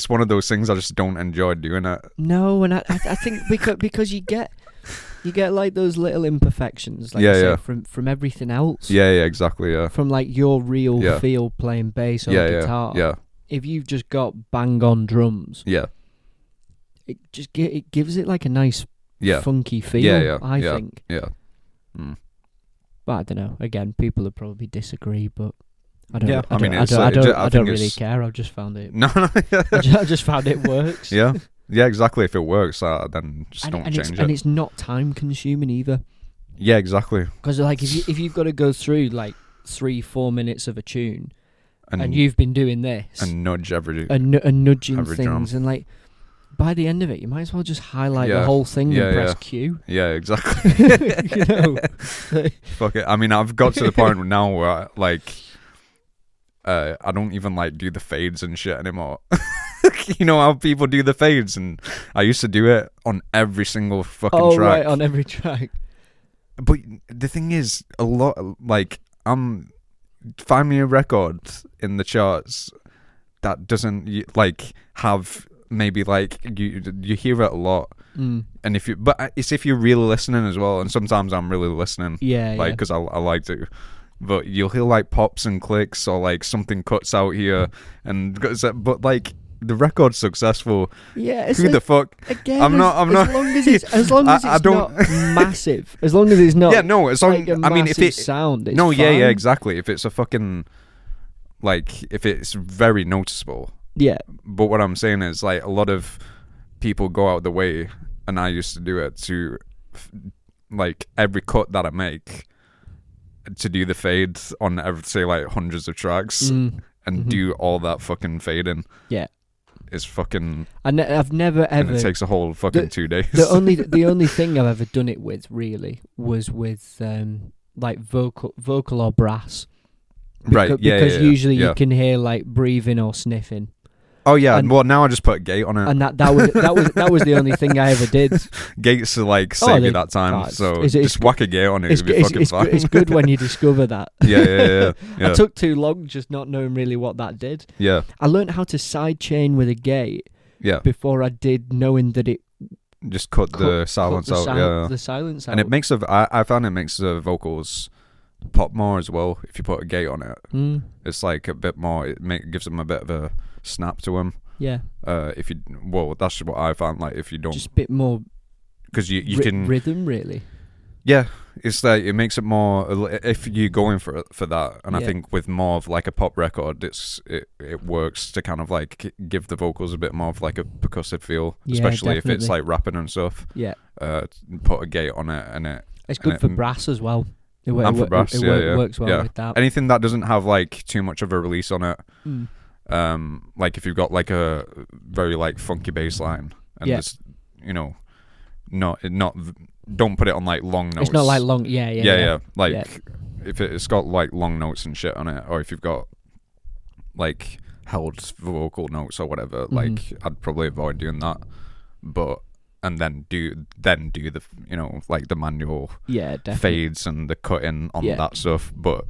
one of those things I just don't enjoy doing it. No, and I think because you get like those little imperfections, like you say, from everything else. Yeah, exactly. Yeah. From like your real feel playing bass or guitar. Yeah. If you've just got bang on drums. Yeah. It gives it like a nice funky feel. I think. Yeah. But I don't know. Again, people would probably disagree, but I don't. Yeah, I don't really care. I've just found it. No. I just found it works. Yeah. Yeah, exactly. If it works, then just don't change it. And it's not time consuming either. Yeah, exactly. Because like if you've got to go through like 3-4 minutes of a tune, and you've been doing this and nudge every and nudging every things, drum. and like by the end of it, you might as well just highlight the Yeah. whole thing Yeah, and press yeah. Q. Yeah, exactly. You know, Fuck it. I mean, I've got to the point now where I don't even like do the fades and shit anymore. You know how people do the fades, and I used to do it on every single fucking track. Right, on every track. But the thing is, a lot like find me a record in the charts that doesn't like have maybe like you hear it a lot, and it's if you're really listening as well. And sometimes I'm really listening, like because I like to. But you'll hear like pops and clicks, or like something cuts out here, but like the record's successful. Yeah, it's who like, the fuck? Again, I'm not. As long as it's not massive. As long as it's not. Yeah, no. As long. Like I mean, if it sound. It's no, fine. yeah, exactly. If it's a fucking like, if it's very noticeable. Yeah. But what I'm saying is, like, a lot of people go out the way, and I used to do it to, like, every cut that I make, to do the fades on, say, like, hundreds of tracks, and do all that fucking fading. Yeah. Is fucking. I've never ever. And it takes a whole fucking 2 days. The only thing I've ever done it with really was with like vocal or brass. Right. Yeah. Because usually you can hear like breathing or sniffing. Oh yeah, and well now I just put a gate on it, and that was the only thing I ever did. Gates to like save you that time, so just whack a gate on it. It'll be fucking fine. It's good when you discover that. Yeah. I took too long just not knowing really what that did. Yeah, I learned how to sidechain with a gate. Yeah, before I did, knowing that it just cut the silence out. The silence out, and it makes I found it makes the vocals pop more as well if you put a gate on it. It's like a bit more. Gives them a bit of a snap to them. Yeah. If you that's what I found. Like if you don't, just a bit more, because you can rhythm really. Yeah, it's like it makes it more if you're going for that, and I think with more of like a pop record, it works to kind of like give the vocals a bit more of like a percussive feel, especially if it's like rapping and stuff. Yeah. Put a gate on it, and it's good for brass as well. It works well with that. Anything that doesn't have like too much of a release on it. Like if you've got like a very like funky bass line and just not don't put it on like long notes. It's not like long like if it's got like long notes and shit on it, or if you've got like held vocal notes or whatever, like I'd probably avoid doing that. And then do the like the manual fades and the cutting on that stuff. But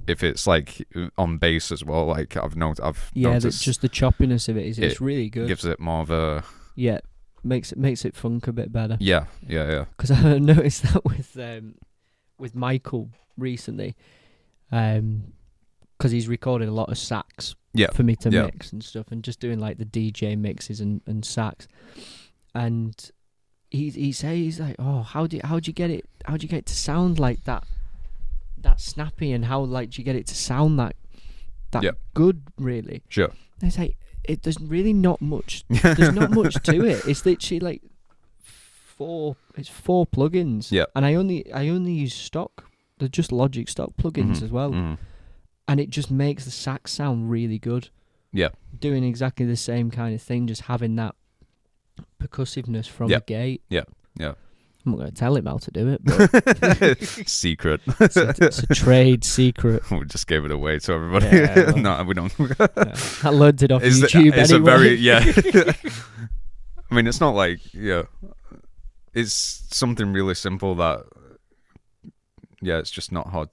if it's like on bass as well, like I've noticed just the choppiness of it it's really good. Gives it more of a makes it funk a bit better. Yeah. Because I noticed that with Michael recently, because he's recorded a lot of sax for me to mix and stuff, and just doing like the DJ mixes and sax. And he says like, oh, how'd you get it to sound like that snappy, and how like do you get it to sound that good really? Sure. And it's like there's really not much. There's not much to it. It's literally like four plugins. Yeah. And I only use stock. They're just Logic stock plugins as well. And it just makes the sax sound really good. Yeah. Doing exactly the same kind of thing, just having that percussiveness from the gate. Yeah. I'm not going to tell him how to do it, but secret. It's a trade secret. We just gave it away to everybody. Yeah, well, no, we don't. I learned it off YouTube it's anyway. I mean, it's not like it's something really simple that it's just not hard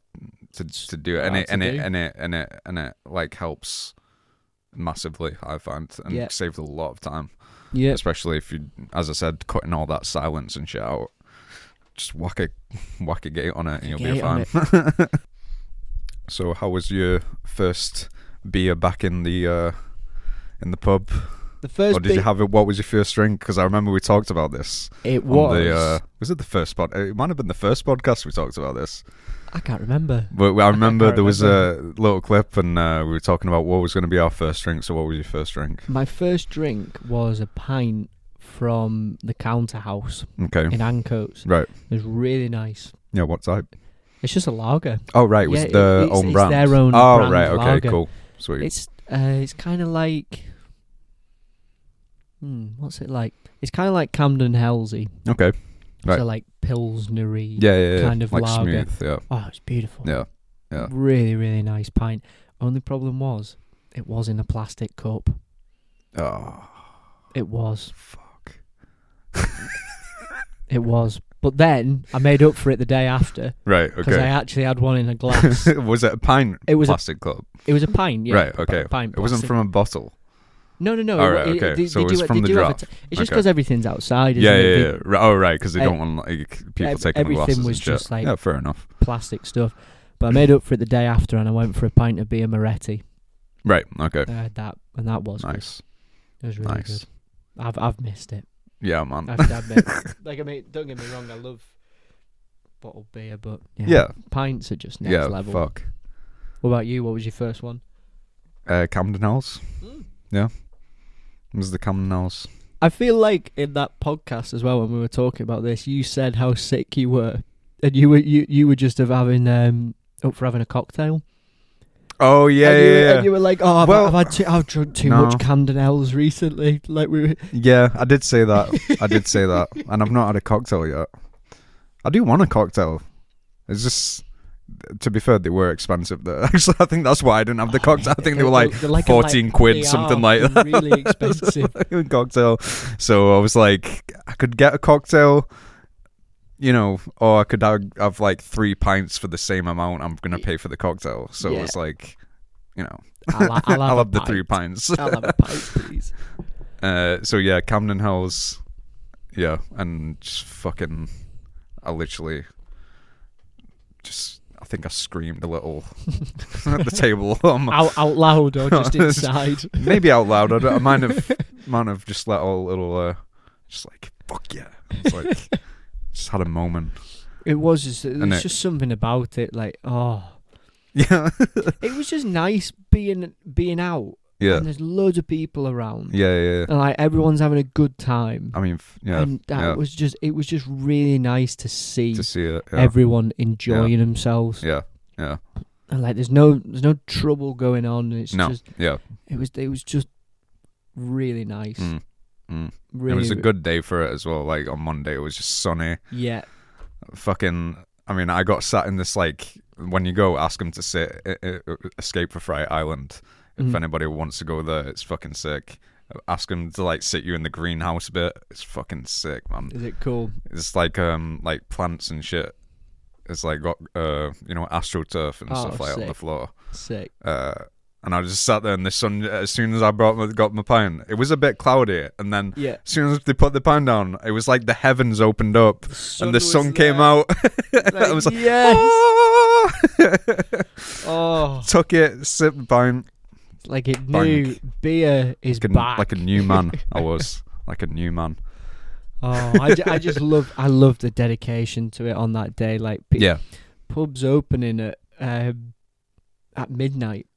to do it, and it like helps massively, I find, and saves a lot of time. Yeah, especially if you, as I said, cutting all that silence and shit out. Just whack a gate on it, and you'll be fine. So, how was your first beer back in the pub? The first, or did you have it? What was your first drink? Because I remember we talked about this. It was. Was it the first pod? It might have been the first podcast we talked about this. I can't remember. But I remember there was a little clip, and we were talking about what was going to be our first drink. So, what was your first drink? My first drink was a pint from the Counter House in Ancoats. Right. It was really nice. Yeah, what type? It's just a lager. Oh, right. It was Yeah, their it's own brand. their own oh, brand right. Okay, lager. cool. Sweet. It's kind of like... what's it like? It's kind of like Camden Halsey. Okay. Right. So like Pilsnery Yeah. kind of like lager. smooth, yeah. Oh, it's beautiful. Yeah. Really, really nice pint. Only problem was, it was in a plastic cup. Oh. It was. Fuck. It was. But then, I made up for it the day after. Right, okay. Because I actually had one in a glass. Was it a pint It was plastic cup? It was a pint, yeah. Right, okay. Pint It wasn't plastic. from a bottle? No. Oh, right, okay. So it was from the draft. It's just because everything's outside, isn't Yeah. it? Oh, right, because they don't want like, people taking the glasses everything was and shit. just like yeah, fair enough. plastic stuff. But I made up for it the day after, and I went for a pint of beer Moretti. Right, okay. I had that, and that was Nice. good. It was really Nice. good. I've missed it. Yeah, man. I have to admit. Like, I mean, don't get me wrong, I love bottled beer, but Yeah. pints are just next level. Fuck. What about you? What was your first one? Camden House. Yeah. It was the Camden House. I feel like in that podcast as well, when we were talking about this, you said how sick you were, and you were just having up for having a cocktail. Oh yeah, And you were like, "Oh, I've drunk too much Camden Ales recently." Like we were. Yeah, I did say that. And I've not had a cocktail yet. I do want a cocktail. It's just, to be fair, they were expensive though. Actually, I think that's why I didn't have the cocktail. I think they were like 14 quid, something like that. Really expensive. A cocktail. So I was like, I could get a cocktail, or I could have like 3 pints for the same amount I'm going to pay for the cocktail. So it was like, I'll have the 3 pints. I'll have a pint, please. So yeah, Camden House. Yeah, and just fucking, I literally I think I screamed a little at the table. Out loud or just inside? Maybe out loud. I might have just let a little, just like, fuck yeah. It's like, just had a moment. It was just something about it, like, oh. Yeah. It was just nice being out. Yeah. And there's loads of people around. Yeah. And like everyone's having a good time. I mean, yeah. And it was just really nice to see it. Yeah. Everyone enjoying themselves. Yeah. Yeah. And like there's no trouble going on. It's just yeah. It was just really nice. Really, it was a good day for it as well. Like on Monday, it was just sunny. Yeah. Fucking. I mean, I got sat in this, like, when you go, ask them to sit Escape for Fright Island. If anybody wants to go there, it's fucking sick. Ask them to like sit you in the greenhouse bit. It's fucking sick, man. Is it cool? It's like plants and shit. It's like got AstroTurf and stuff like on the floor. Sick. And I just sat there in the sun. As soon as I got my pint, it was a bit cloudy, and then as soon as they put the pint down, it was like the heavens opened up and the sun came out. I was like, yes. Oh. Took it, sipped the pint. Like it knew beer is back. Like a new man. I was like a new man. Oh, I just love the dedication to it on that day. Like pubs opening at midnight.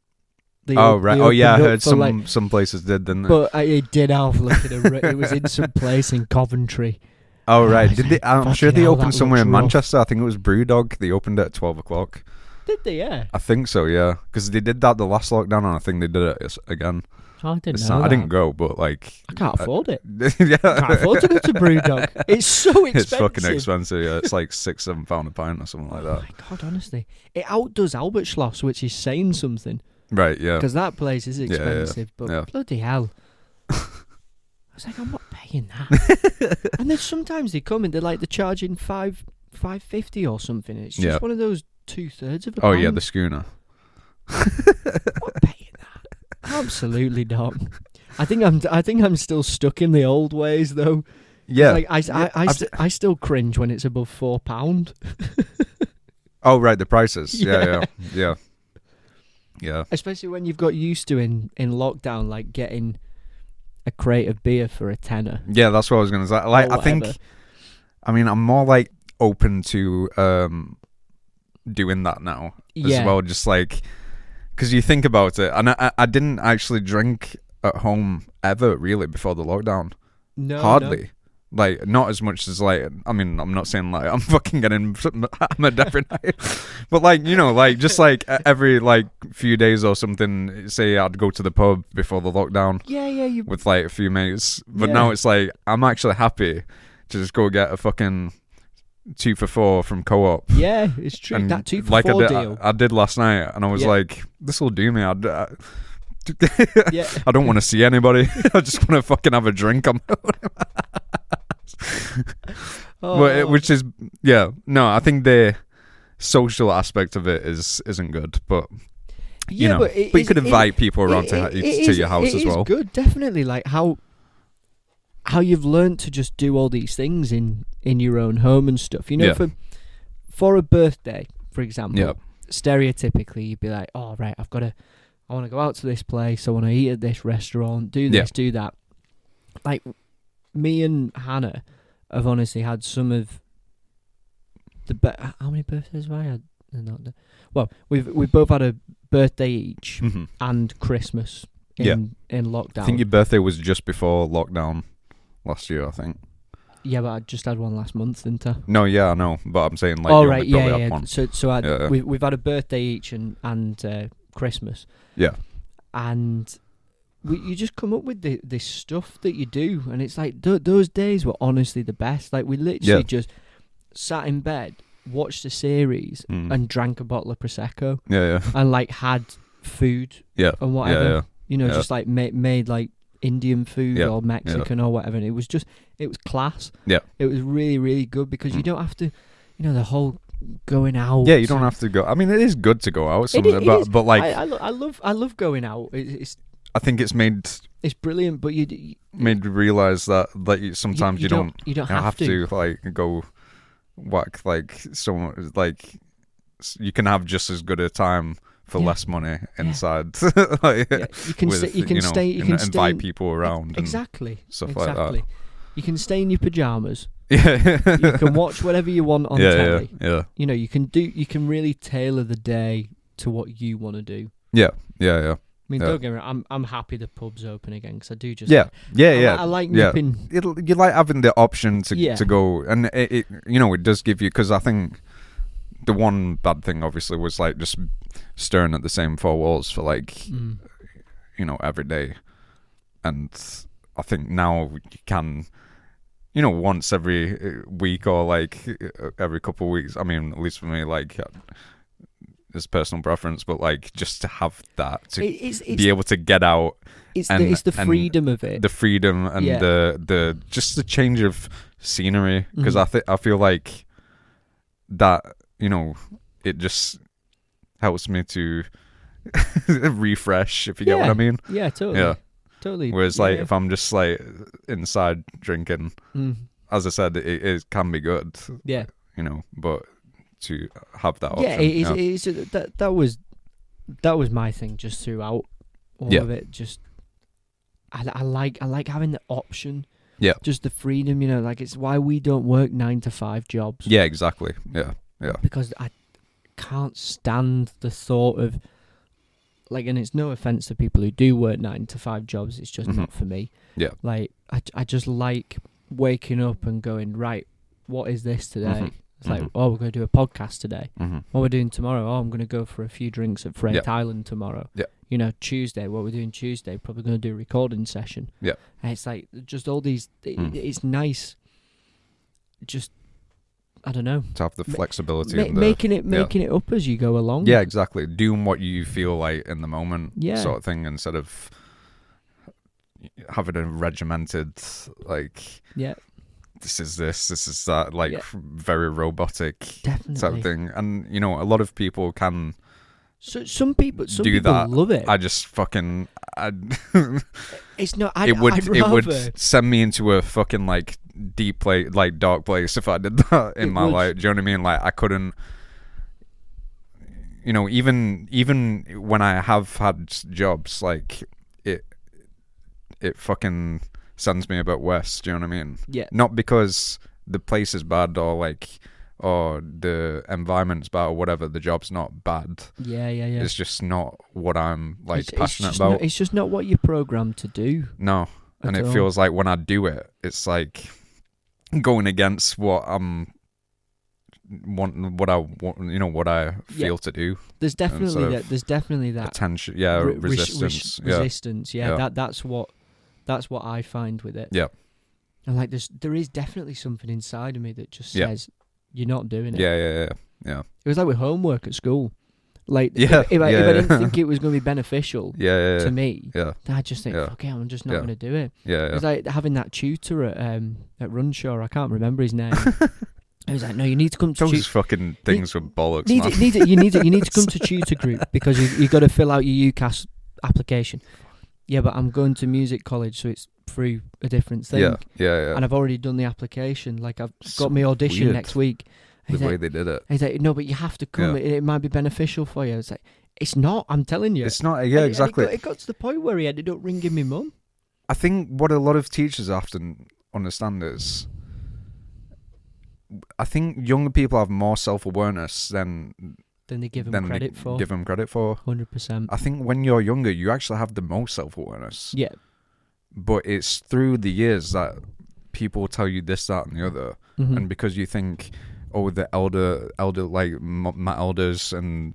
Right. Oh yeah, I heard some places didn't they? But it did have it was in some place in Coventry. Oh right. Did they? I'm sure they opened somewhere in Manchester. I think it was Brewdog. They opened it at 12 o'clock. Did they? Yeah. I think so. Yeah, because they did that the last lockdown, and I think they did it again. I didn't know. I didn't go, but like I can't afford it. Yeah, I can't afford to go to Brewdog. It's so expensive. It's fucking expensive. Yeah, it's like £6-7 a pint or something like that. Oh my god, honestly, it outdoes Albert Schloss, which is saying something. Right. Yeah. Because that place is expensive, yeah. but bloody hell. I was like, I'm not paying that. And then sometimes they come and they're charging $5.50 or something. It's just one of those 2/3 of a pound. Yeah, the schooner. I'm not paying that. Absolutely not. I think I'm still stuck in the old ways though. Yeah. Like I still cringe when it's above £4. Oh right, the prices. Yeah. Especially when you've got used to in lockdown, like getting a crate of beer for a tenner. Yeah, that's what I was gonna say. Like, I'm more like open to doing that now as well. Just like, because you think about it, and I didn't actually drink at home ever really before the lockdown. No, hardly. Like, not as much as, like, I mean, I'm not saying, like, I'm fucking getting hammered every night. But, like, you know, like, just, like, every, like, few days or something, say I'd go to the pub before the lockdown. Yeah. With, like, a few mates. But now it's, like, I'm actually happy to just go get a fucking 2 for 4 from Co-op. Yeah, it's true. And that 2 for like 4 deal. I did last night, and I was like, this will do me. I don't want to see anybody. I just want to fucking have a drink on my own. Which is, no, I think the social aspect of it isn't good, but you know, but you could invite people around to your house as well. It is good, definitely. Like how you've learned to just do all these things in your own home and stuff. You know, for a birthday, for example, stereotypically you'd be like, oh right, I want to go out to this place, I want to eat at this restaurant, do this, do that. Like, me and Hannah have honestly had some of the how many birthdays have I had? Well, we've both had a birthday each and Christmas in lockdown. I think your birthday was just before lockdown last year, I think. Yeah, but I just had one last month, didn't I? No, yeah, I know, but I'm saying, like, you only probably had one. So we've had a birthday each and Christmas. Yeah. And you just come up with this stuff that you do, and it's like those days were honestly the best. Like, we literally just sat in bed, watched a series, and drank a bottle of Prosecco. Yeah. And, like, had food and whatever. Yeah. You know, just, like, made like, Indian food or Mexican or whatever, and it was class. Yeah. It was really, really good, because you don't have to, you know, the whole going out. Yeah, you don't have to go. I mean, it is good to go out, but like, I love going out. I think it's brilliant, but you made me realize that sometimes you don't have to like go whack like someone, like, you can have just as good a time for less money inside. You can invite people around. Exactly. And stuff like that. You can stay in your pajamas. Yeah. You can watch whatever you want on telly. Yeah. You know, you can really tailor the day to what you want to do. Yeah. I mean, don't get me wrong, I'm happy the pub's open again, because I do just... Yeah. I like nipping... You like having the option to go, and it you know, it does give you, because I think the one bad thing obviously was, like, just staring at the same 4 walls for, like, you know, every day. And I think now you can, you know, once every week or, like, every couple of weeks, I mean, at least for me, like, it's personal preference, but, like, just to have that, to be able to get out. It's the freedom of it. The freedom and the just the change of scenery, because I feel like that, you know, it just helps me to refresh, if you get what I mean. Yeah, totally. Yeah. Totally. Whereas, like, if I'm just, like, inside drinking, as I said, it can be good. Yeah. You know, but to have that option. Yeah, that was my thing just throughout all of it. Just I like having the option. Yeah. Just the freedom, you know, like, it's why we don't work 9-to-5 jobs. Yeah, exactly. Yeah. Because I can't stand the thought of, like, and it's no offense to people who do work 9-to-5 jobs, it's just not for me. Yeah. Like, I just like waking up and going, right, what is this today? It's like, oh, we're going to do a podcast today. What we're doing tomorrow? Oh, I'm going to go for a few drinks at Freight Island tomorrow. Yeah. You know, Tuesday, what we're doing Tuesday, probably going to do a recording session. Yeah. And it's like, just all these, it's nice. Just, I don't know. To have the flexibility. Making it up as you go along. Yeah, exactly. Doing what you feel like in the moment, sort of thing, instead of having a regimented, like, this is that, like, very robotic type of thing. And, you know, a lot of people can some people love it. I just fucking... it's not... It would send me into a fucking, like, deep place, like, dark place if I did that in my life. Do you know what I mean? Like, I couldn't... You know, even when I have had jobs, like, it fucking sends me a bit west. Do you know what I mean? Yeah. Not because the place is bad or, like, or the environment's bad or whatever. The job's not bad. Yeah. It's just not what I'm, like, passionate about. It's just not what you're programmed to do. No. And it feels like when I do it, it's like going against what what I feel to do. There's definitely that. There's definitely that attention, resistance. Resistance. Yeah. That's what I find with it. Yeah. And like there is definitely something inside of me that just says you're not doing it. Yeah. It was like with homework at school. Like if I didn't think it was going to be beneficial to me, I just think, okay, I'm just not going to do it. Yeah. It was like having that tutor at Runshaw. I can't remember his name. He was like, no, you need to come to those fucking things with bollocks. You need to come to tutor group because you got to fill out your UCAS application. Yeah, but I'm going to music college, so it's through a different thing. Yeah. And I've already done the application. Like I've got my audition next week. The way they did it. He's like, no, but you have to come. It might be beneficial for you. It's like, it's not. I'm telling you, it's not. Yeah, exactly. It got to the point where he ended up ringing me mum. I think what a lot of teachers often understand is, I think younger people have more self-awareness than they give them credit for. 100%. I think when you're younger, you actually have the most self-awareness. Yeah. But it's through the years that people tell you this, that, and the other, and because you think, oh, the elder, like my elders, and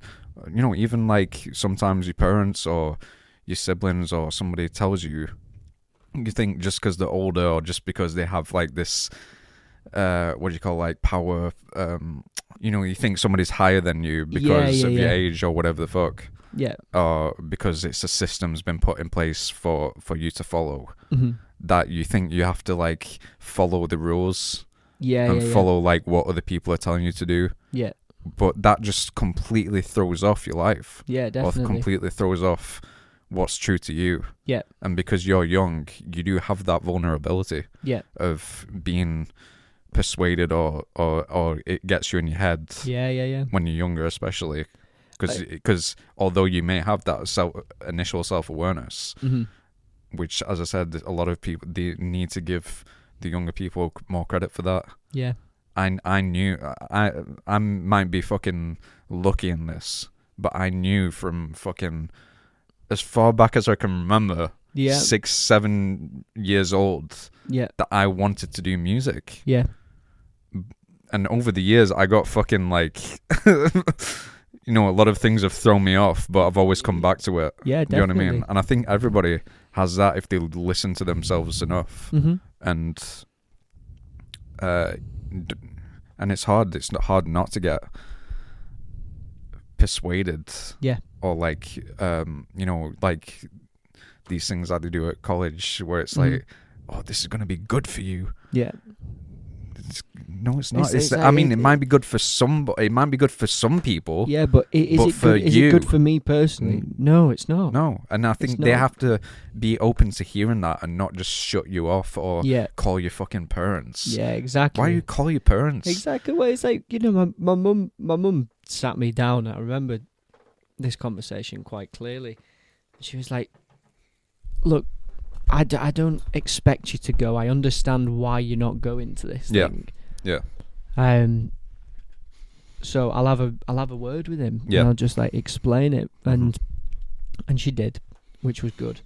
even like sometimes your parents or your siblings or somebody tells you, you think just because they're older or just because they have like this, what do you call, like power, you think somebody's higher than you because of your age or whatever the fuck. Yeah. Or because it's a system's been put in place for you to follow. That you think you have to like follow the rules. Follow like what other people are telling you to do. Yeah. But that just completely throws off your life. Yeah, definitely. Or completely throws off what's true to you. Yeah. And because you're young, you do have that vulnerability. Yeah. Of being persuaded or it gets you in your head. Yeah. When you're younger, especially. Because although you may have that initial self-awareness, which, as I said, a lot of people, they need to give the younger people more credit for that. Yeah. I knew, I might be fucking lucky in this, but I knew from fucking as far back as I can remember, 6-7 years old, that I wanted to do music. Yeah. And over the years, I got fucking like, a lot of things have thrown me off, but I've always come back to it. Yeah, definitely. You know what I mean? And I think everybody has that if they listen to themselves enough. And it's hard. It's not hard not to get persuaded. Yeah. Or like, like these things that they do at college where it's like, oh, this is going to be good for you. Yeah. No, it's not. It might be good for somebody. It might be good for some people. Yeah, but is it good for me personally? No, it's not. No, and I think they have to be open to hearing that and not just shut you off or call your fucking parents. Yeah, exactly. Why do you call your parents? Exactly. Well, it's like, my mum sat me down. I remember this conversation quite clearly. She was like, "Look, I don't expect you to go. I understand why you're not going to this thing. Yeah. So I'll have a word with him. Yeah. And I'll just like explain it, and she did, which was good.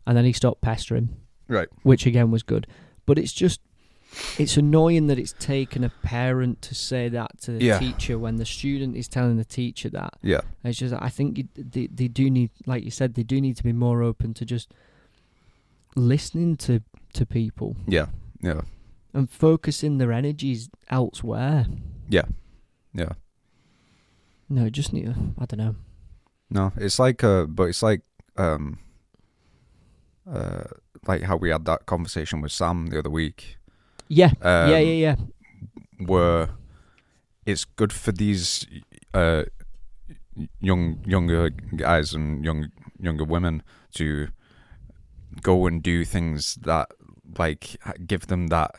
And then he stopped pestering. Right. Which again was good. But it's annoying that it's taken a parent to say that to the teacher when the student is telling the teacher that. Yeah. And it's just, I think they do need, like you said, they do need to be more open to just listening to people. Yeah. And focusing their energies elsewhere. Yeah. No, just need I don't know. No, it's like like how we had that conversation with Sam the other week. Yeah. Yeah. Where it's good for these younger guys and younger women to go and do things that like give them that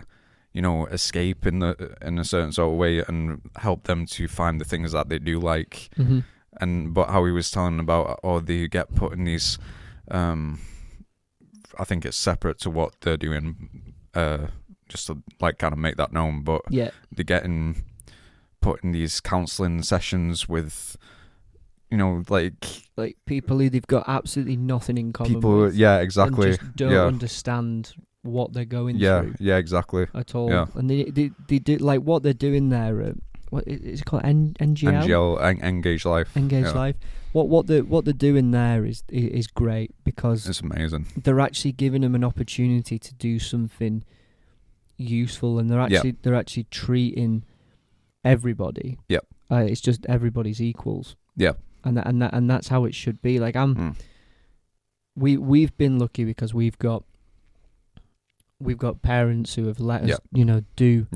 escape in a certain sort of way and help them to find the things that they do like. But how he was telling about they get put in these I think it's separate to what they're doing just to like kind of make that known, but they're getting put in these counselling sessions with like people who they've got absolutely nothing in common people with. Yeah, exactly. And just don't understand what they're going Yeah, through. yeah, exactly. At all. Yeah. And they do like what they're doing there. What is it called? NGL, Engage Life. Engage Life. What they're doing there is great, because It's amazing. they're actually giving them an opportunity to do something useful, and they're actually treating everybody. Yep. It's just everybody's equals. Yeah. And that's how it should be. Like we've been lucky because we've got parents who have let us, do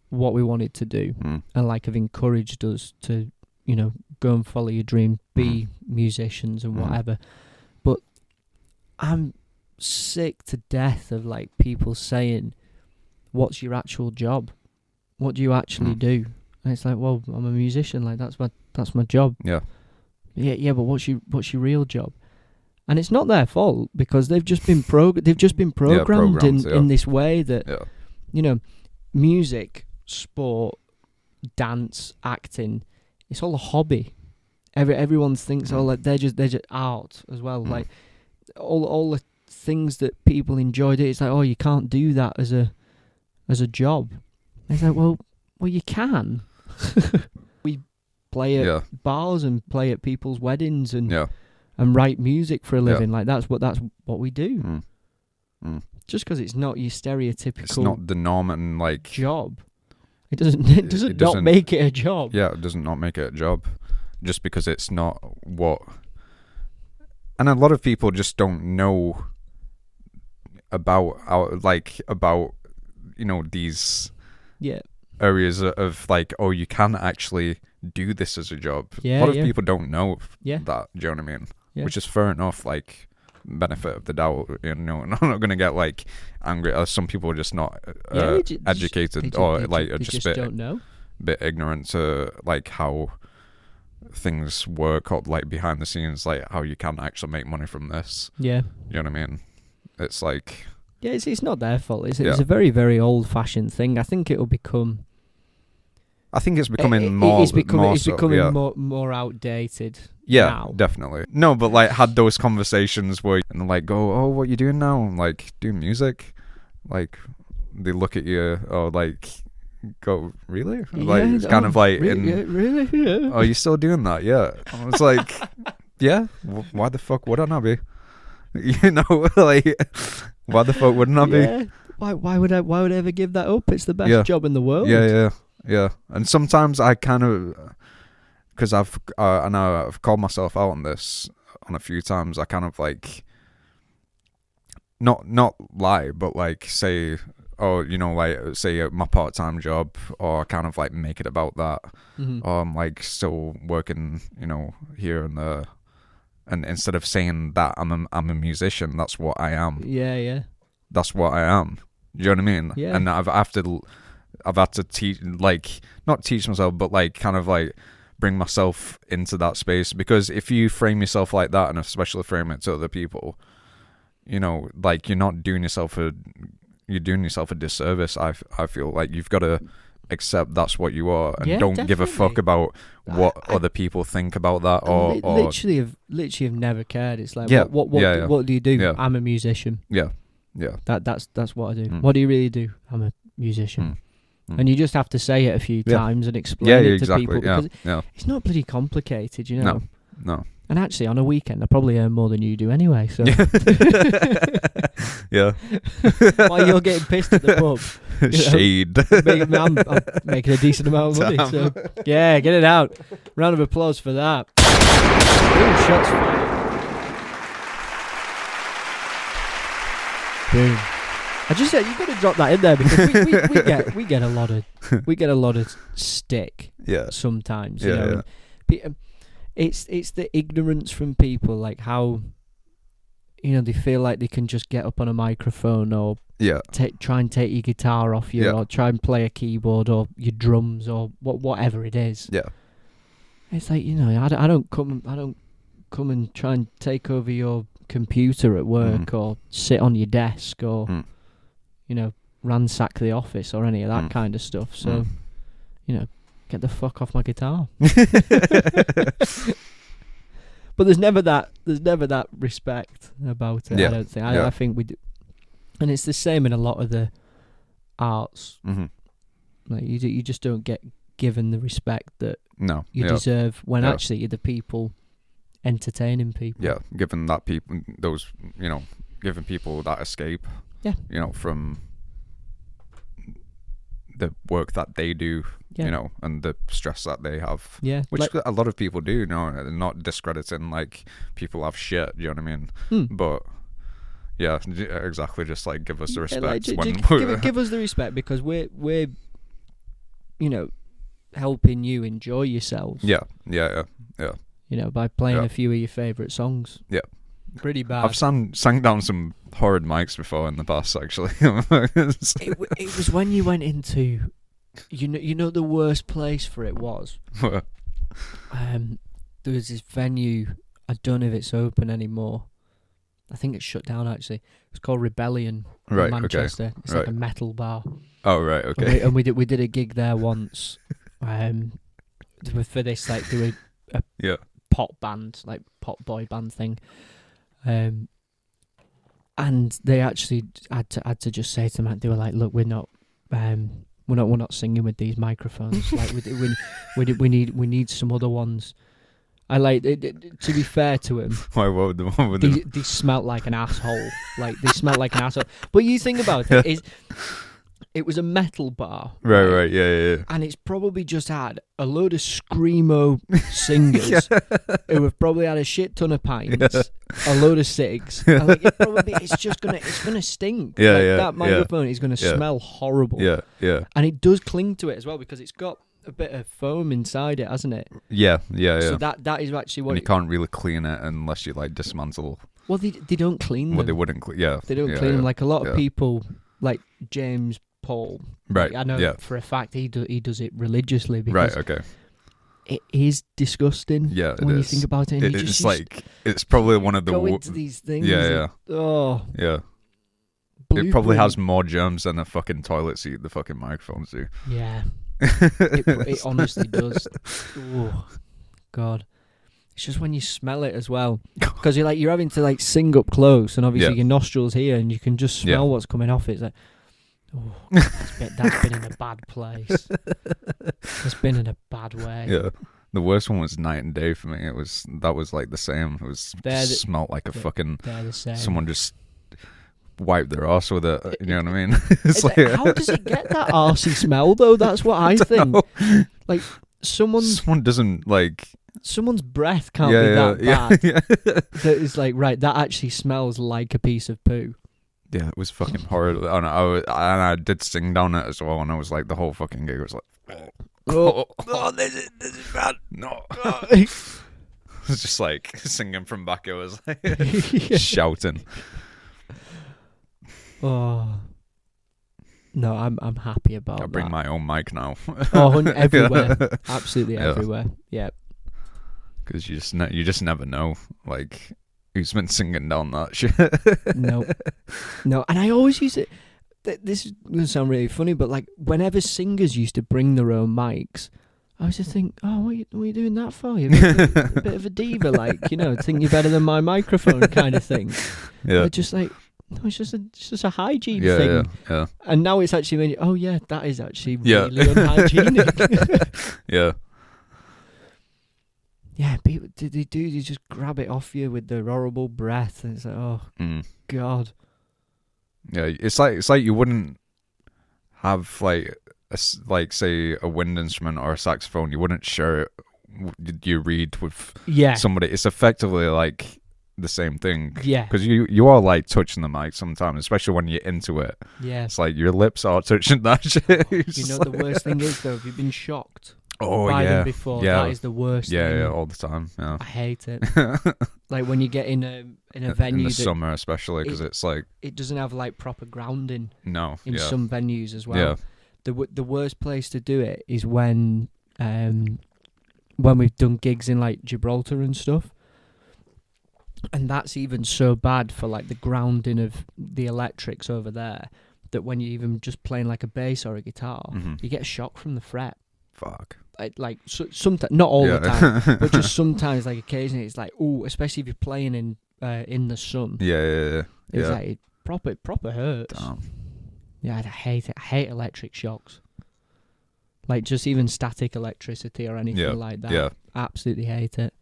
what we wanted to do, and like have encouraged us to, go and follow your dream, be musicians and whatever. But I'm sick to death of like people saying, "What's your actual job? What do you actually do?" And it's like, well, I'm a musician. Like that's my job. Yeah. Yeah. But what's your real job? And it's not their fault, because they've just been programmed in this way that music, sport, dance, acting, it's all a hobby. Everyone thinks like they're just art as well. Like all the things that people enjoy do, it's like, oh, you can't do that as a job. And it's like, well you can. We play at bars and play at people's weddings and write music for a living. Like that's what we do. Just because it's not your stereotypical, it's not the norm and like job. It doesn't not make it a job. Yeah, it doesn't not make it a job, just because it's not what. And a lot of people just don't know about these areas of like, oh, you can actually do this as a job. A lot of people don't know that. Do you know what I mean? Yeah. Which is fair enough. Like, benefit of the doubt. I'm not gonna get like angry. Some people are just not educated, or like just don't know. Bit ignorant to like how things work, or like behind the scenes, like how you can actually make money from this. Yeah, you know what I mean? It's like it's not their fault. It's a very, very old-fashioned thing. I think it'll become. I think it's becoming more. It's becoming more outdated. Yeah, now. Definitely. No, but like had those conversations where and like go, oh, what you doing now? I'm like, doing music. Like they look at you or like go, really? Like it's kind of like really? Yeah. Oh, you still doing that? Yeah. I was like, yeah. Why the fuck wouldn't I be? Like why the fuck wouldn't I be? Why would I ever give that up? It's the best job in the world. Yeah. And sometimes I kind of, because I know I've called myself out on this on a few times. I kind of like, not lie, but like say, oh, like say my part-time job, or kind of like make it about that, or I'm like still working, here and there, and instead of saying that I'm a musician, that's what I am. Yeah. That's what I am. Do you know what I mean? Yeah. And I've had to teach, like, not teach myself, but like kind of like bring myself into that space, because if you frame yourself like that, and especially frame it to other people, like you're doing yourself a disservice. I feel like you've got to accept that's what you are, and don't definitely give a fuck about what other people think about that, or literally have never cared. It's like what do you do? Yeah. I'm a musician. Yeah. That's what I do. What do you really do? I'm a musician. And you just have to say it a few times and explain it to people, because it's not bloody complicated, No. And actually, on a weekend, I probably earn more than you do anyway. So yeah. While you're getting pissed at the pub, shade. I'm making a decent amount of money. So yeah, get it out. Round of applause for that. Ooh, shots fired. Boom. I just said you've got to drop that in there, because we get a lot of stick. Yeah. Sometimes, It's the ignorance from people, like how they feel like they can just get up on a microphone, or try and take your guitar off you, or try and play a keyboard or your drums, or whatever it is. Yeah. It's like, I don't come and try and take over your computer at work, or sit on your desk, or ransack the office, or any of that kind of stuff. So, get the fuck off my guitar. But there's never that respect about it. I don't think. I think we do. And it's the same in a lot of the arts. Mm-hmm. Like you just don't get given the respect that No. you yeah. deserve when Yeah. actually you're the people entertaining people. Yeah, giving that people giving people that escape. Yeah. From the work that they do, Yeah. and the stress that they have. Yeah. Which a lot of people do, not discrediting like people have shit, you know what I mean? But yeah, exactly, just like give us the respect give us the respect because we're helping you enjoy yourselves. Yeah. By playing Yeah. a few of your favourite songs. Yeah. Pretty bad. I've sang down some horrid mics before in the past, actually. It was when you went into, the worst place for it was. There was this venue. I don't know if it's open anymore. I think it's shut down actually. It's called Rebellion in Right, Manchester. okay. It's like a metal bar. Oh, right, okay. And we did a gig there once. For this, like, do a pop band, like pop boy band thing. And they actually had to just say to them, they were like, "Look, we're not singing with these microphones. Like, we need some other ones." I like to be fair to him. Why? What would they? They smelt like an asshole. Like they smelt like an asshole. But you think about it, it was a metal bar, right, yeah. And it's probably just had a load of screamo singers who have probably had a shit ton of pints, a load of cigs. And like, it's gonna stink. That microphone is gonna smell horrible. Yeah. And it does cling to it as well because it's got a bit of foam inside it, hasn't it? Yeah. So that is actually what. And you can't really clean it unless you like dismantle. Well, they don't clean them. Well, they wouldn't. They don't clean them. Like a lot of people, like James Paul. Right. Like, I know for a fact he does it religiously because it is disgusting. Yeah, when you think about it. It's like it's probably one of the go into these things. Yeah. Oh. Yeah. It probably has more germs than a fucking toilet seat. The fucking microphones do. Yeah. It honestly does. Oh, God. It's just when you smell it as well, because you're having to like sing up close, and obviously your nostrils here, and you can just smell what's coming off it. It's like, oh, that's been in a bad place. It's been in a bad way. Yeah. The worst one was Night and Day for me. That was like the same. It was smelt like a fucking. They're the same. Someone just wiped their arse with it. You know what I mean? It's like, how does it get that arsey smell though? That's what I think. Like someone doesn't like. Someone's breath can't be that bad. That is like, right, that actually smells like a piece of poo. Yeah, it was fucking horrible. And I did sing down it as well, and I was like, the whole fucking gig was like, this is bad. No. I was just like singing from back. It was like shouting. Oh. No, I'm happy about that. I bring my own mic now. Everywhere. Absolutely everywhere. Yeah. Because you just never know, like, who's been singing down that shit. No, and I always use it. This is going to sound really funny, but like whenever singers used to bring their own mics, I was just think, oh, what are you doing that for? You're a bit of a diva, like, think you're better than my microphone kind of thing. Yeah. But just like, no, it's just a hygiene thing. Yeah. And now it's actually made, oh yeah, that is actually really unhygienic. Yeah. Yeah, people they just grab it off you with their horrible breath, and it's like, oh God. Yeah, it's like you wouldn't have like say a wind instrument or a saxophone. You wouldn't share it. You read with somebody. It's effectively like the same thing. Yeah, because you are like touching the mic sometimes, especially when you're into it. Yeah, it's like your lips are touching that shit. The worst thing is though, have you been shocked? By them before. That is the worst thing. Yeah, all the time. Yeah, I hate it. Like when you get in a venue in the summer, especially because it's like it doesn't have like proper grounding. No, in some venues as well. Yeah. The worst place to do it is when we've done gigs in like Gibraltar and stuff, and that's even so bad for like the grounding of the electrics over there that when you're even just playing like a bass or a guitar, you get a shock from the fret. Fuck. Like sometimes, not all the time, but just sometimes, like occasionally, it's like, oh, especially if you're playing in the sun. Yeah. It's like it it proper hurts. Damn. Yeah, I hate it. I hate electric shocks. Like, just even static electricity or anything like that. Yeah. Absolutely hate it.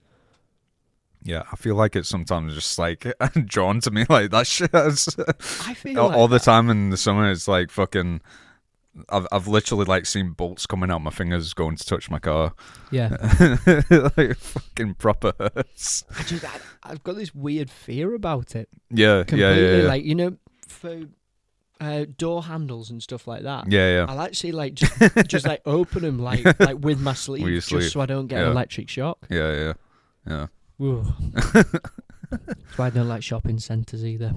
Yeah, I feel like it's sometimes just like drawn to me like that shit. I feel all the time in the summer. It's like fucking. I've literally like seen bolts coming out my fingers going to touch my car. Yeah. Like fucking proper hurts. I've got this weird fear about it. Yeah, Completely, yeah. like, you know, for door handles and stuff like that. Yeah. I'll actually like just like open them like with my sleeve just so I don't get an electric shock. Yeah. Ooh. That's why I don't like shopping centres either.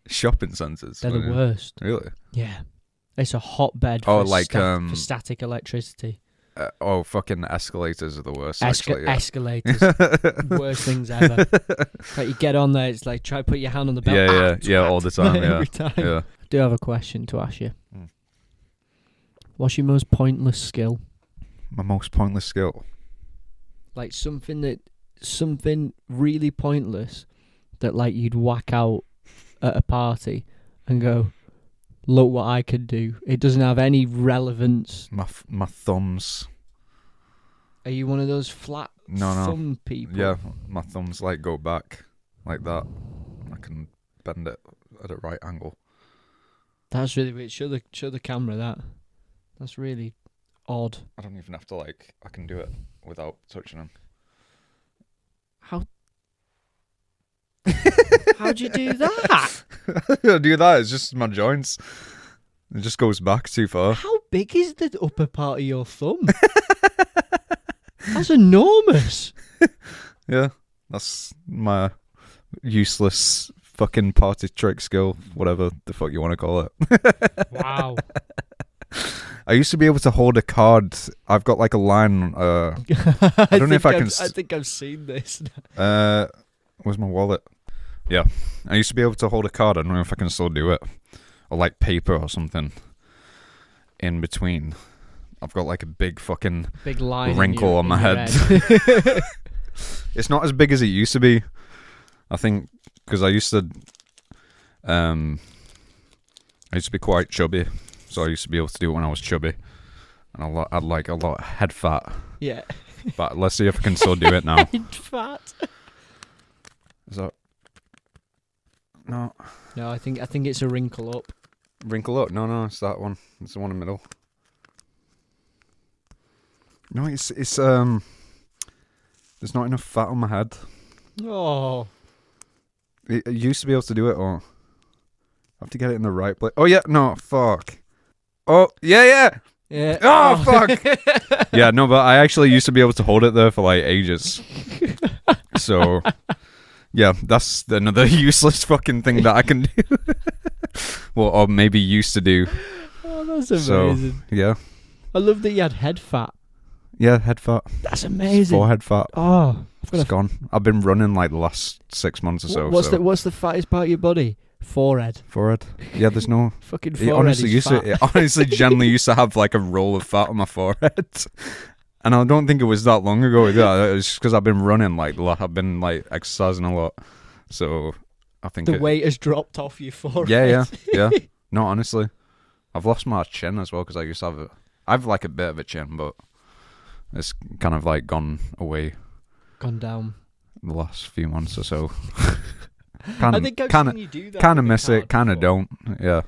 Shopping centres? They're the worst. Really? Yeah. It's a hotbed for static electricity. Fucking escalators are the worst, actually. Escalators. Worst things ever. Like, you get on there, it's like, try to put your hand on the belt. Yeah, all the time, Every time. Yeah. I do have a question to ask you. What's your most pointless skill? My most pointless skill? Like, something really pointless that, like, you'd whack out at a party and go, look what I could do. It doesn't have any relevance. My thumbs. Are you one of those flat thumb people? Yeah, my thumbs like go back like that. I can bend it at a right angle. That's really weird. Show the camera that. That's really odd. I don't even have to like. I can do it without touching them. How'd you do that? I do that. It's just my joints. It just goes back too far. How big is the upper part of your thumb? That's enormous. Yeah, that's my useless fucking party trick skill, whatever the fuck you want to call it. Wow. I used to be able to hold a card. I've got like a line. I don't know if I can. I think I've seen this. Where's my wallet? Yeah, I used to be able to hold a card. I don't know if I can still do it, or like paper or something. In between, I've got like a big fucking line wrinkle on my head. It's not as big as it used to be. I think because I used to be quite chubby, so I used to be able to do it when I was chubby, and I had like a lot of head fat. Yeah. But let's see if I can still do it now. Head fat. Is that? No. No, I think it's a wrinkle up. Wrinkle up? No, it's that one. It's the one in the middle. No, it's there's not enough fat on my head. Oh. I used to be able to do it, or I have to get it in the right place. Oh yeah, no, fuck. Oh yeah. Yeah. Oh fuck. Yeah, no, but I actually used to be able to hold it there for like ages. So, yeah, that's another useless fucking thing that I can do. Well, or maybe used to do. Oh, that's amazing. So, yeah. I love that you had head fat. Yeah, head fat. That's amazing. Forehead fat. Oh, it's gone. I've been running like the last 6 months or so. What's the fattest part of your body? Forehead. Yeah, there's no fucking forehead. It honestly generally used to have like a roll of fat on my forehead. And I don't think it was that long ago. Yeah, it was just because I've been running like I've been like exercising a lot. So I think the weight has dropped off your forehead. Yeah. No, honestly, I've lost my chin as well because I used to have like a bit of a chin, but it's kind of like gone down the last few months or so. I think I've seen you do that. Kind of miss it, kind of don't. Yeah.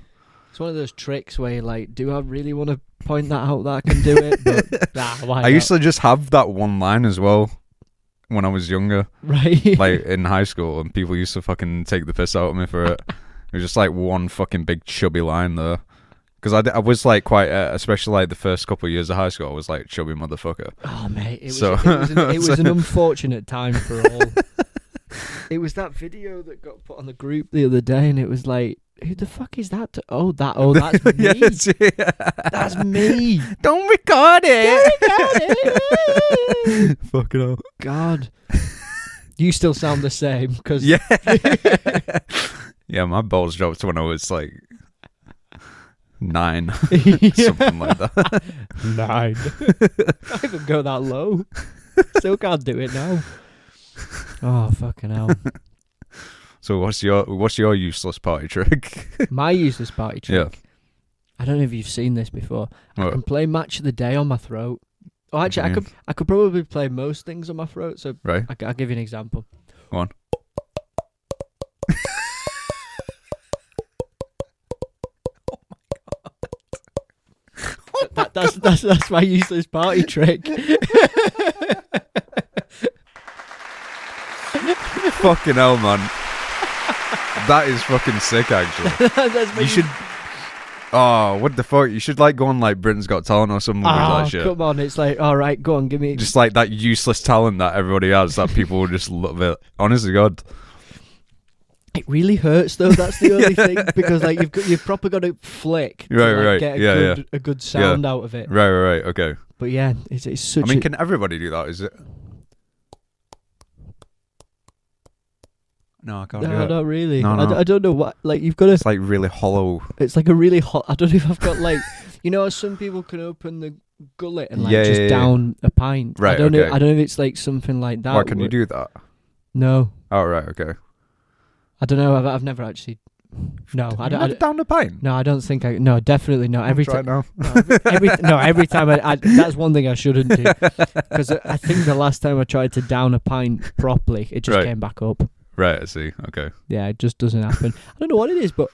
It's one of those tricks where you're like, do I really want to point that out that I can do it? But why I used to just have that one line as well when I was younger. Right. Like in high school, and people used to fucking take the piss out of me for it. It was just like one fucking big chubby line there. Because I was like quite, especially like the first couple of years of high school, I was like chubby motherfucker. Oh mate, it was an unfortunate time for all. It was that video that got put on the group the other day, and it was like, who the fuck is that? That's me. Yes, yeah. That's me. Don't record it. Fucking hell. God. You still sound the same. Cause yeah. Yeah, my balls dropped when I was like 9. Something like that. 9. I even go that low. Still can't do it now. Oh, fucking hell. So what's your useless party trick? My useless party trick. Yeah. I don't know if you've seen this before. I What? can play Match of the Day on my throat. Oh, actually, I could probably play most things on my throat. So Right. I'll give you an example. Go on. That's my useless party trick. Fucking hell, man. That is fucking sick, actually. You should. Oh, what the fuck? You should like go on like Britain's Got Talent or something with that shit. Come on, it's like, all right, go on, give me. Just like that useless talent that everybody has that people will just love it. Honestly, God. It really hurts though. That's the only thing, because like you've proper got to flick to Right. get a good sound out of it. Right. Okay. But yeah, it's such. I mean, can everybody do that? Is it? No, I can't do it. Not really. No. I don't know what. Like you've got to. It's like really hollow. It's like a really hot. I don't know if I've got like. You know, some people can open the gullet and like down a pint. Right. I don't know. I don't know if it's like something like that. Why can you do that? No. Oh right. Okay. I don't know. I've never actually. No, I don't. Never down a pint. No, I don't think I. No, definitely not. Every time. now. Every time I. That's one thing I shouldn't do, because I think the last time I tried to down a pint properly, it just came back up. Right. I see. Okay. Yeah, it just doesn't happen. I don't know what it is, but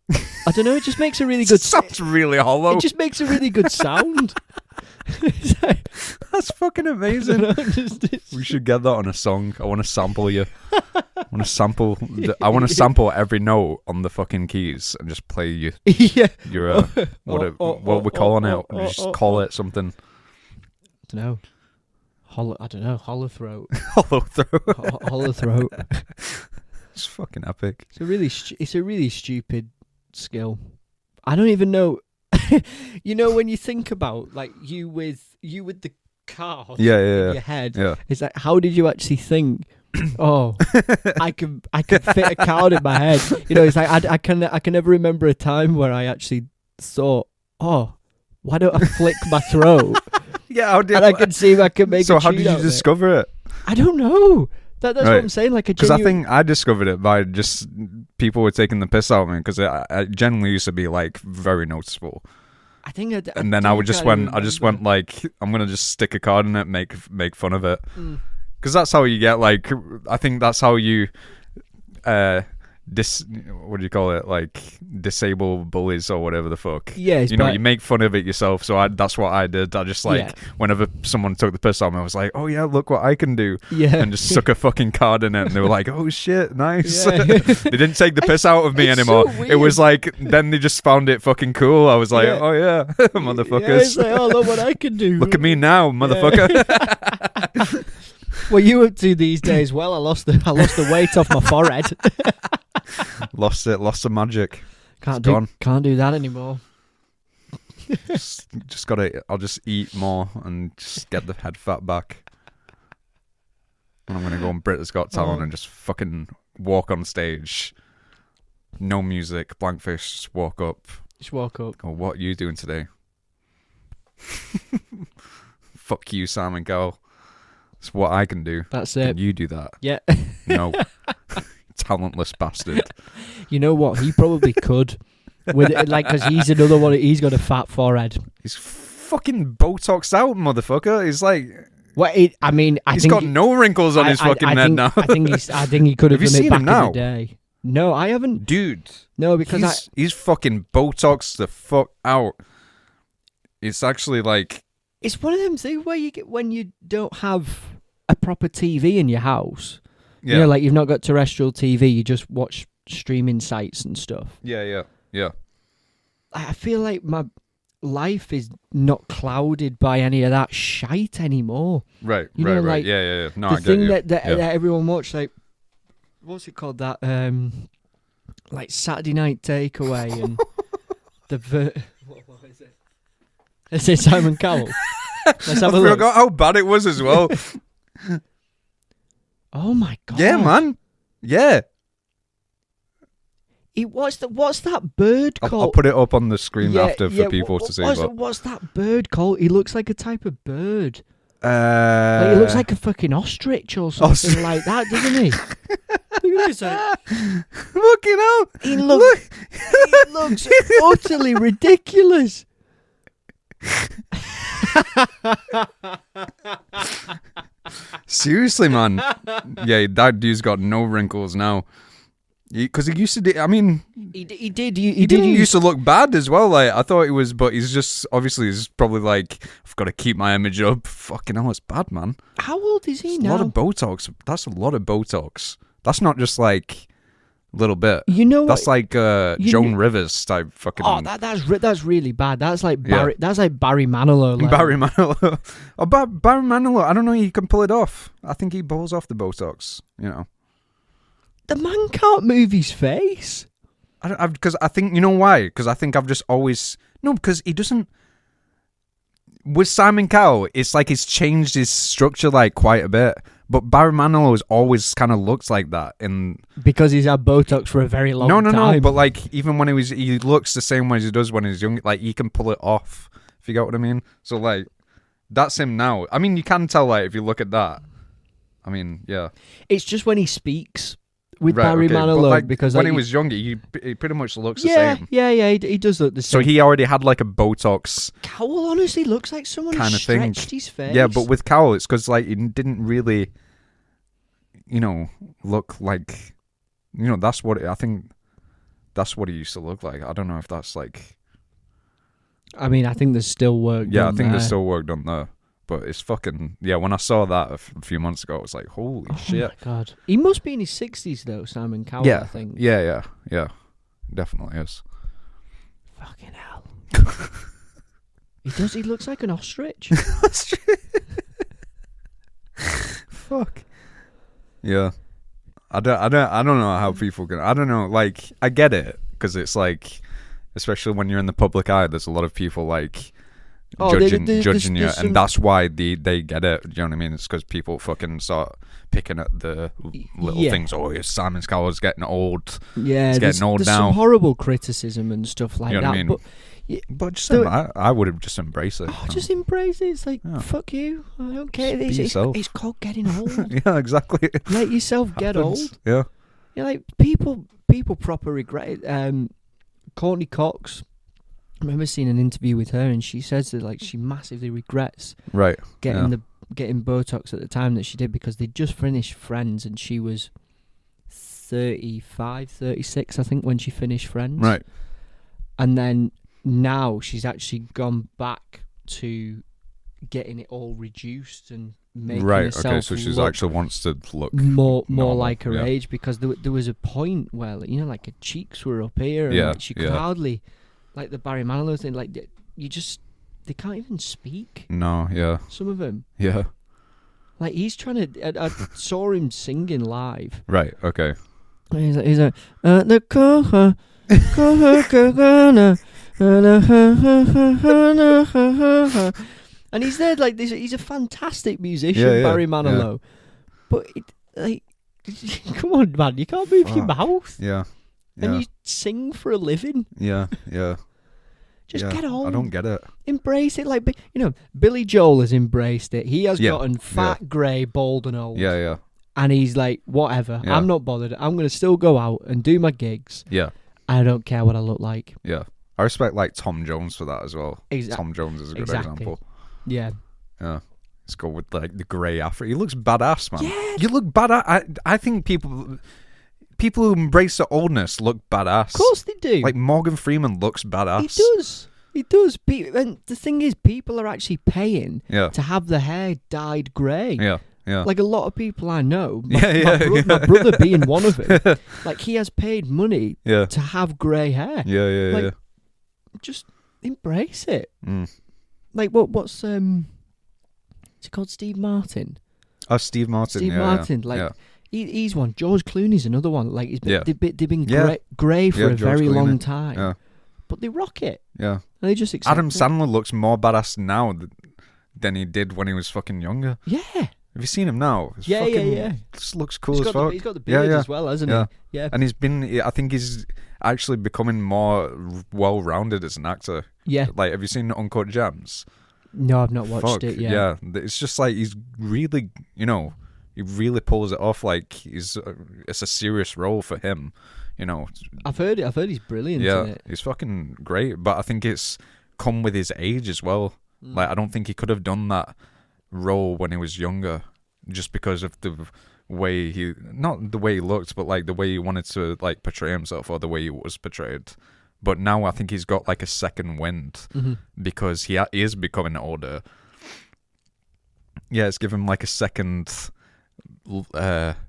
I don't know. It just makes a really good. Sounds really hollow. It just makes a really good sound. That's fucking amazing. We should get that on a song. I want to sample you. I want to sample every note on the fucking keys and just play you. Yeah. Your what we're calling it. Just call it something. I don't know. I don't know. Hollow throat. Hollow throat. Hollow throat. It's fucking epic. It's a really stupid skill. I don't even know. You know, when you think about like you with the card in your head, it's like, how did you actually think? Oh, I can fit a card in my head. You know, it's like I can never remember a time where I actually thought, oh, why don't I flick my throat? I can see if I can make. So how did you discover it? I don't know. That's what I'm saying. Like, because I think I discovered it by just people were taking the piss out of me, because it generally used to be like very noticeable. I think, and then I just went like, I'm gonna just stick a card in it, make fun of it, because that's how you get like. I think that's how you, what do you call it? Like disable bullies or whatever the fuck. Yeah, you know, you make fun of it yourself. So that's what I did. I just whenever someone took the piss out of me, I was like, oh yeah, look what I can do. Yeah, and just stuck a fucking card in it, and they were like, oh shit, nice. Yeah. They didn't take the piss out of me anymore. So it was like, then they just found it fucking cool. I was like, oh yeah, motherfuckers. Yeah, it's like, oh, look what I can do. Look at me now, motherfucker. What are you up to these days? Well, I lost the weight off my forehead. Lost the magic. Can't do that anymore. just gotta. I'll just eat more and just get the head fat back. And I'm gonna go on Britain's Got Talent and just fucking walk on stage. No music, blank face. Just walk up. Go, what are you doing today? Fuck you, Simon Cowell. It's what I can do. That's it. Can you do that? Yeah. No. Talentless bastard. You know what? He probably could. With it, like, because he's another one. He's got a fat forehead. He's fucking Botoxed out, motherfucker. He's like. Well, I think he's got no wrinkles on his fucking head now. I think he could have done it back in the day. No, I haven't. Dude. No, because he's fucking Botoxed the fuck out. It's actually like. It's one of them things where you get when you don't have a proper TV in your house. Yeah. You know, like you've not got terrestrial TV, you just watch streaming sites and stuff. Yeah. I feel like my life is not clouded by any of that shite anymore. Right, you know, right. Like, yeah. No, the I get thing you. that everyone watched, like, what's it called? That, like Saturday Night Takeaway and what is it? Is it Simon Cowell? Let's have a look. I forgot how bad it was as well. Oh my god! Yeah, man. Yeah. What's that bird called? I'll put it up on the screen after for people to see. What's that bird called? He looks like a type of bird. Like he looks like a fucking ostrich or something like that, doesn't he? Look at this. Fucking hell. He looks utterly ridiculous. Seriously, man. Yeah, that dude's got no wrinkles now. Because he used to do, I mean... He did used to look bad as well. Like, I thought he was, but he's just, obviously, he's probably like, I've got to keep my image up. Fucking hell, it's bad, man. How old is he now? A lot of Botox. That's a lot of Botox. That's not just like a little bit. You know what? That's like Joan Rivers type fucking... Oh, that's really bad. That's like Barry, that's like Barry Manilow. Like. Barry Manilow. Oh, Barry Manilow, I don't know, he can pull it off. I think he pulls off the Botox, you know. The man can't move his face. Because I think, you know why? Because I think I've just always... No, because he doesn't... With Simon Cowell, it's like he's changed his structure like quite a bit. But Barry Manilow has always kind of looked like that. Because he's had Botox for a very long time. No. But like, even when he looks the same way as he does when he's young. Like, he can pull it off, if you get what I mean. So like, that's him now. I mean, you can tell, like, if you look at that. I mean, yeah. It's just when he speaks... With Barry Manilow, like, because when like, he was younger, he pretty much looks the same. Yeah, he does look the same. So he already had like a Botox. Cowell honestly looks like someone kind who of thing. stretched his face. Yeah, but with Cowell, it's because like he didn't really, look like, that's what I think. That's what he used to look like. I don't know if that's like. I mean, I think there's still work. Yeah, I think there's still work done there. But it's fucking... Yeah, when I saw that a few months ago, I was like, holy shit. Oh, my God. He must be in his 60s, though, Simon Cowell, I think. Yeah. Definitely is. Fucking hell. He looks like an ostrich. Fuck. Yeah. I don't know how people can... I don't know, like, I get it, because it's like... Especially when you're in the public eye, there's a lot of people, like... judging you, and that's why they get it. Do you know what I mean? It's because people fucking start picking at the little things. Oh, Simon Cowell's getting old. Yeah, he's getting old there's now. Some horrible criticism and stuff like you know that. What I mean? But just I would have just embraced it. Oh, just embrace it. It's like fuck you. I don't care. It's called getting old. Yeah, exactly. Let yourself get old. Yeah. Yeah, like people proper regret it. Courtney Cox. I remember seeing an interview with her, and she says that like she massively regrets getting Botox at the time that she did, because they'd just finished Friends, and she was 35, 36, I think, when she finished Friends. Right. And then now she's actually gone back to getting it all reduced and making herself okay, so she actually wants to look more like her age, because there was a point where, like her cheeks were up here, and like, she could hardly... Like the Barry Manilow thing, like they can't even speak. No, yeah. Some of them. Yeah. Like he's trying to. I saw him singing live. Right. Okay. And he's like the and he's there like this. He's a fantastic musician, Barry Manilow. But come on, man, you can't move your mouth. Yeah. And you sing for a living. Yeah. Just get on. I don't get it. Embrace it. Like, Billy Joel has embraced it. He has gotten fat, grey, bald and old. Yeah. And he's like, whatever. Yeah. I'm not bothered. I'm going to still go out and do my gigs. Yeah. I don't care what I look like. Yeah. I respect, like, Tom Jones for that as well. Tom Jones is a good example. Yeah. Yeah. Let's go with, like, the grey afro. He looks badass, man. Yeah. You look badass. I think people who embrace the oldness look badass. Of course they do. Like Morgan Freeman looks badass. He does. And the thing is, people are actually paying to have their hair dyed grey. Yeah. Like a lot of people I know, my brother being one of them, like he has paid money to have grey hair. Yeah. Just embrace it. Mm. Like what's is it called? Steve Martin? Oh, Steve Martin. Steve Martin. He's one. George Clooney's another one. Like they've been grey for a very long time. Yeah. But they rock it. Yeah. And they just accept Adam Sandler looks more badass now than he did when he was fucking younger. Yeah. Have you seen him now? Just looks cool as fuck. He's got the beard as well, hasn't he? Yeah. And I think he's actually becoming more well-rounded as an actor. Yeah. Like, have you seen Uncut Gems? No, I've not watched it yet. Yeah. It's just like he's really, he really pulls it off. Like it's a serious role for him. I've heard he's brilliant. Yeah, in it. he's fucking great. But I think it's come with his age as well. Like I don't think he could have done that role when he was younger, just because of the way not the way he looked, but like the way he wanted to like portray himself, or the way he was portrayed. But now I think he's got like a second wind because he is becoming older. Yeah, it's given him like a second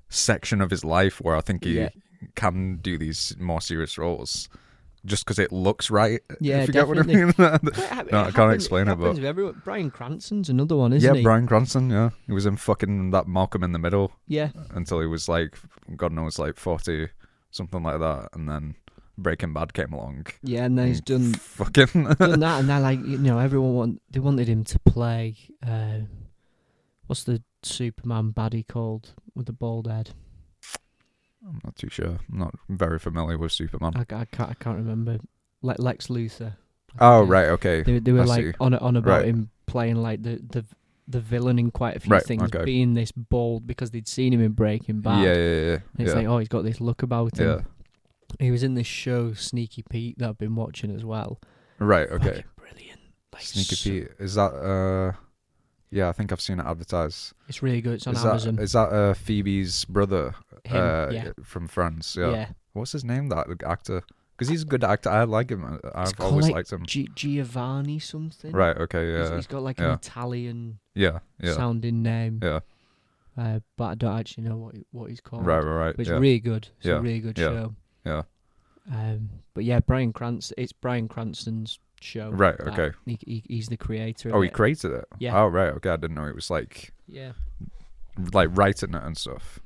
section of his life where I think he can do these more serious roles, just because it looks right. Yeah, if you definitely. Get what I mean? No, I can't explain it, but Bryan Cranston's another one, isn't he? Yeah, Bryan Cranston. Yeah, he was in fucking that Malcolm in the Middle. Yeah, until he was like, God knows, like 40, something like that, and then Breaking Bad came along. Yeah, and then he's done fucking done that, and they're like, everyone wanted him to play. What's the Superman baddie called with the bald head? I'm not too sure. I'm not very familiar with Superman. I can't remember. Lex Luthor. Oh right, okay. They were like on about him playing like the villain in quite a few things, being this bold because they'd seen him in Breaking Bad. Yeah. And it's like, oh, he's got this look about him. Yeah. He was in this show Sneaky Pete that I've been watching as well. Right. Okay. Brilliant. Like, Sneaky Pete. Is that? Yeah, I think I've seen it advertised. It's really good. It's on Amazon. Is that Phoebe's brother? Him, from Friends. Yeah. What's his name? That actor? Because he's a good actor. I like him. I've always liked him. Giovanni something. Right. Okay. Yeah. He's got like an Italian. Yeah. Sounding name. Yeah. But I don't actually know what he's called. Right. But it's really good. It's a really good show. Yeah. But yeah, Bryan Cranston. It's Bryan Cranston's show. Right. Okay. He's the creator. Oh, he created it. Yeah. Oh, right. Okay. I didn't know it was like. Yeah. Like writing it and stuff.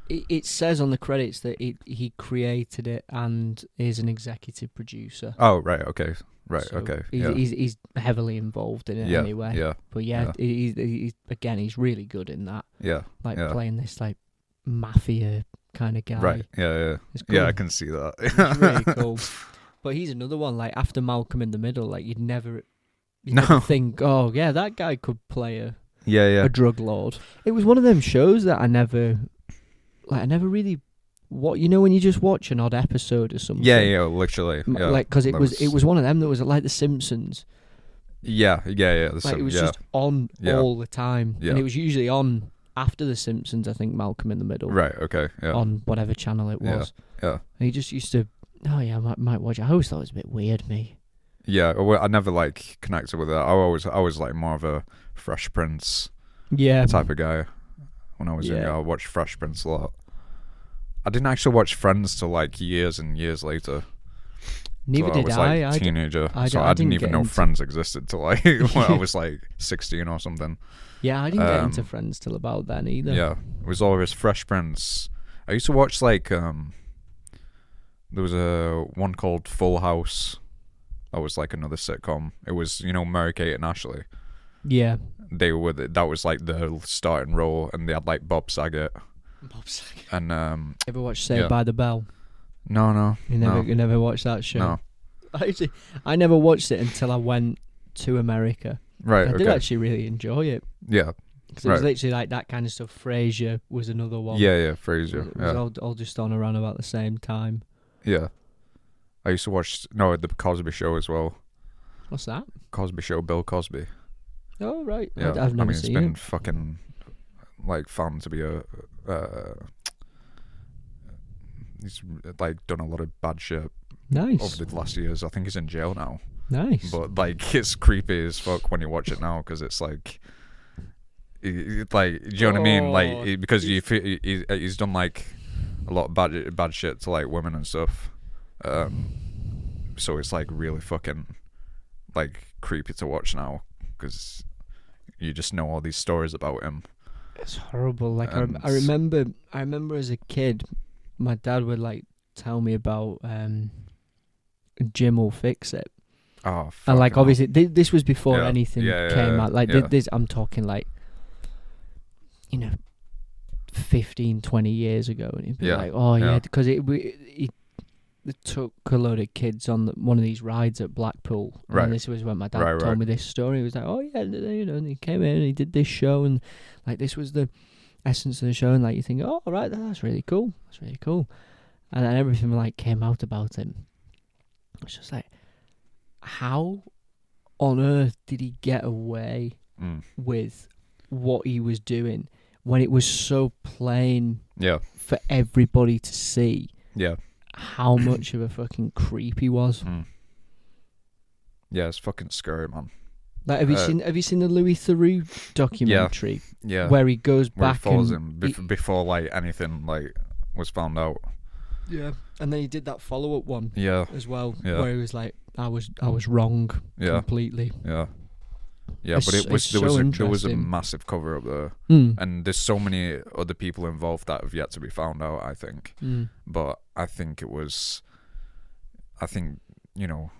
It says on the credits that he created it and is an executive producer. Oh, right. Okay. Right. So okay. He's heavily involved in it anyway. Yeah. But he's really good in that. Yeah. Like playing this like mafia kind of guy. Right. Yeah. It's cool. Yeah, I can see that. It's really cool. But he's another one. Like after Malcolm in the Middle, like you'd never think, oh yeah, that guy could play a drug lord. It was one of them shows that I never really. What when you just watch an odd episode or something? Yeah, literally. Yeah. Like because it was one of them that was like The Simpsons. Yeah. Like it was just on all the time, yeah. And it was usually on after The Simpsons. I think Malcolm in the Middle. Right. Okay. Yeah. On whatever channel it was. Yeah. And he just used to. Oh yeah, I might watch it. I always thought it was a bit weird, me. Yeah, well, I never like connected with it. I was like more of a Fresh Prince type of guy when I was younger. I watched Fresh Prince a lot. I didn't actually watch Friends till like years and years later. Neither did I. I was like a teenager, so I didn't even know Friends existed till like when I was like 16 or something. Yeah, I didn't get into Friends till about then either. Yeah, it was always Fresh Prince. I used to watch like there was a one called Full House. That was like another sitcom. It was Mary-Kate and Ashley. Yeah, that was like the starting role, and they had like Bob Saget. And ever watched Saved by the Bell? No. You never watched that show? No. Actually, I never watched it until I went to America. Right. I did actually really enjoy it. Yeah. Because it was literally like that kind of stuff. Frasier was another one. Yeah, Frasier. It was all just on around about the same time. Yeah. I used to watch the Cosby Show as well. What's that? Cosby Show, Bill Cosby. Oh right. Yeah. I've never seen it. It's been fucking like fun to be he's like done a lot of bad shit. Nice. Over the last years. I think he's in jail now. Nice. But like it's creepy as fuck when you watch it now, because it's like do you know what I mean? Like because he's done like a lot of bad shit to like women and stuff. So it's like really fucking like creepy to watch now, because you just know all these stories about him. It's horrible. Like I remember as a kid, my dad would like tell me about Jim Will Fix It. Oh, and like obviously this was before anything came out. Like this, I'm talking like 15, 20 years ago, and he'd be like, "Oh yeah," because he took a load of kids on one of these rides at Blackpool. Right. And this was when my dad told me this story. He was like, "Oh yeah," and he came in and he did this show, and like this was the essence of the show, and like you think, oh, all right, that's really cool. That's really cool. And then everything like came out about him. It's just like, how on earth did he get away with what he was doing when it was so plain for everybody to see how much of a fucking creep he was? Yeah, it's fucking scary, man. Like, have you seen the Louis Theroux documentary? Yeah. Where he goes where back he follows and him before like anything like was found out. Yeah. And then he did that follow-up one as well, Yeah. where he was like, I was wrong completely. Yeah. Yeah, It's- but it was it's there so was a interesting. massive cover up there. And there's so many other people involved that have yet to be found out, I think. But I think you know,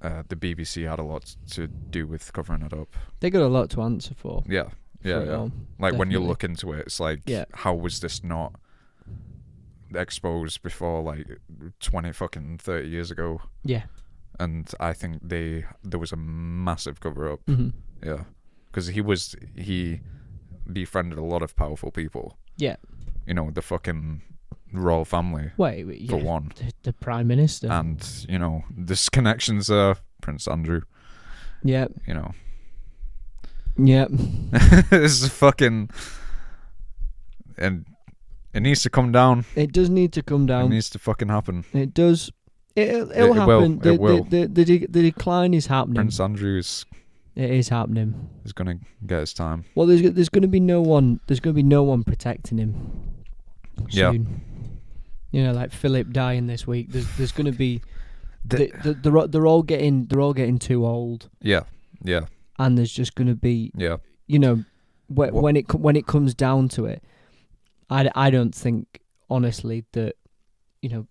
the BBC had a lot to do with covering it up. They got a lot to answer for. Yeah. Like when you look into it, it's like, how was this not exposed before like 30 years ago? Yeah. And I think there was a massive cover up. Yeah, because he befriended a lot of powerful people. Yeah. You know, the fucking royal family. Wait, for one. The Prime Minister. And, you know, there's connections there. Prince Andrew. Yeah. You know. Yeah. This is fucking... And it needs to come down. It does need to come down. It needs to fucking happen. It does. It'll happen. It will. The decline is happening. Prince Andrew is happening. He's gonna get his time. Well, there's going to be no one. There's going to be no one protecting him. Yeah. Soon. You know, like Philip dying this week. There's going to be. They're all getting too old. Yeah. Yeah. And there's just going to be. Yeah. You know, when it comes down to it, I don't think honestly that, you know,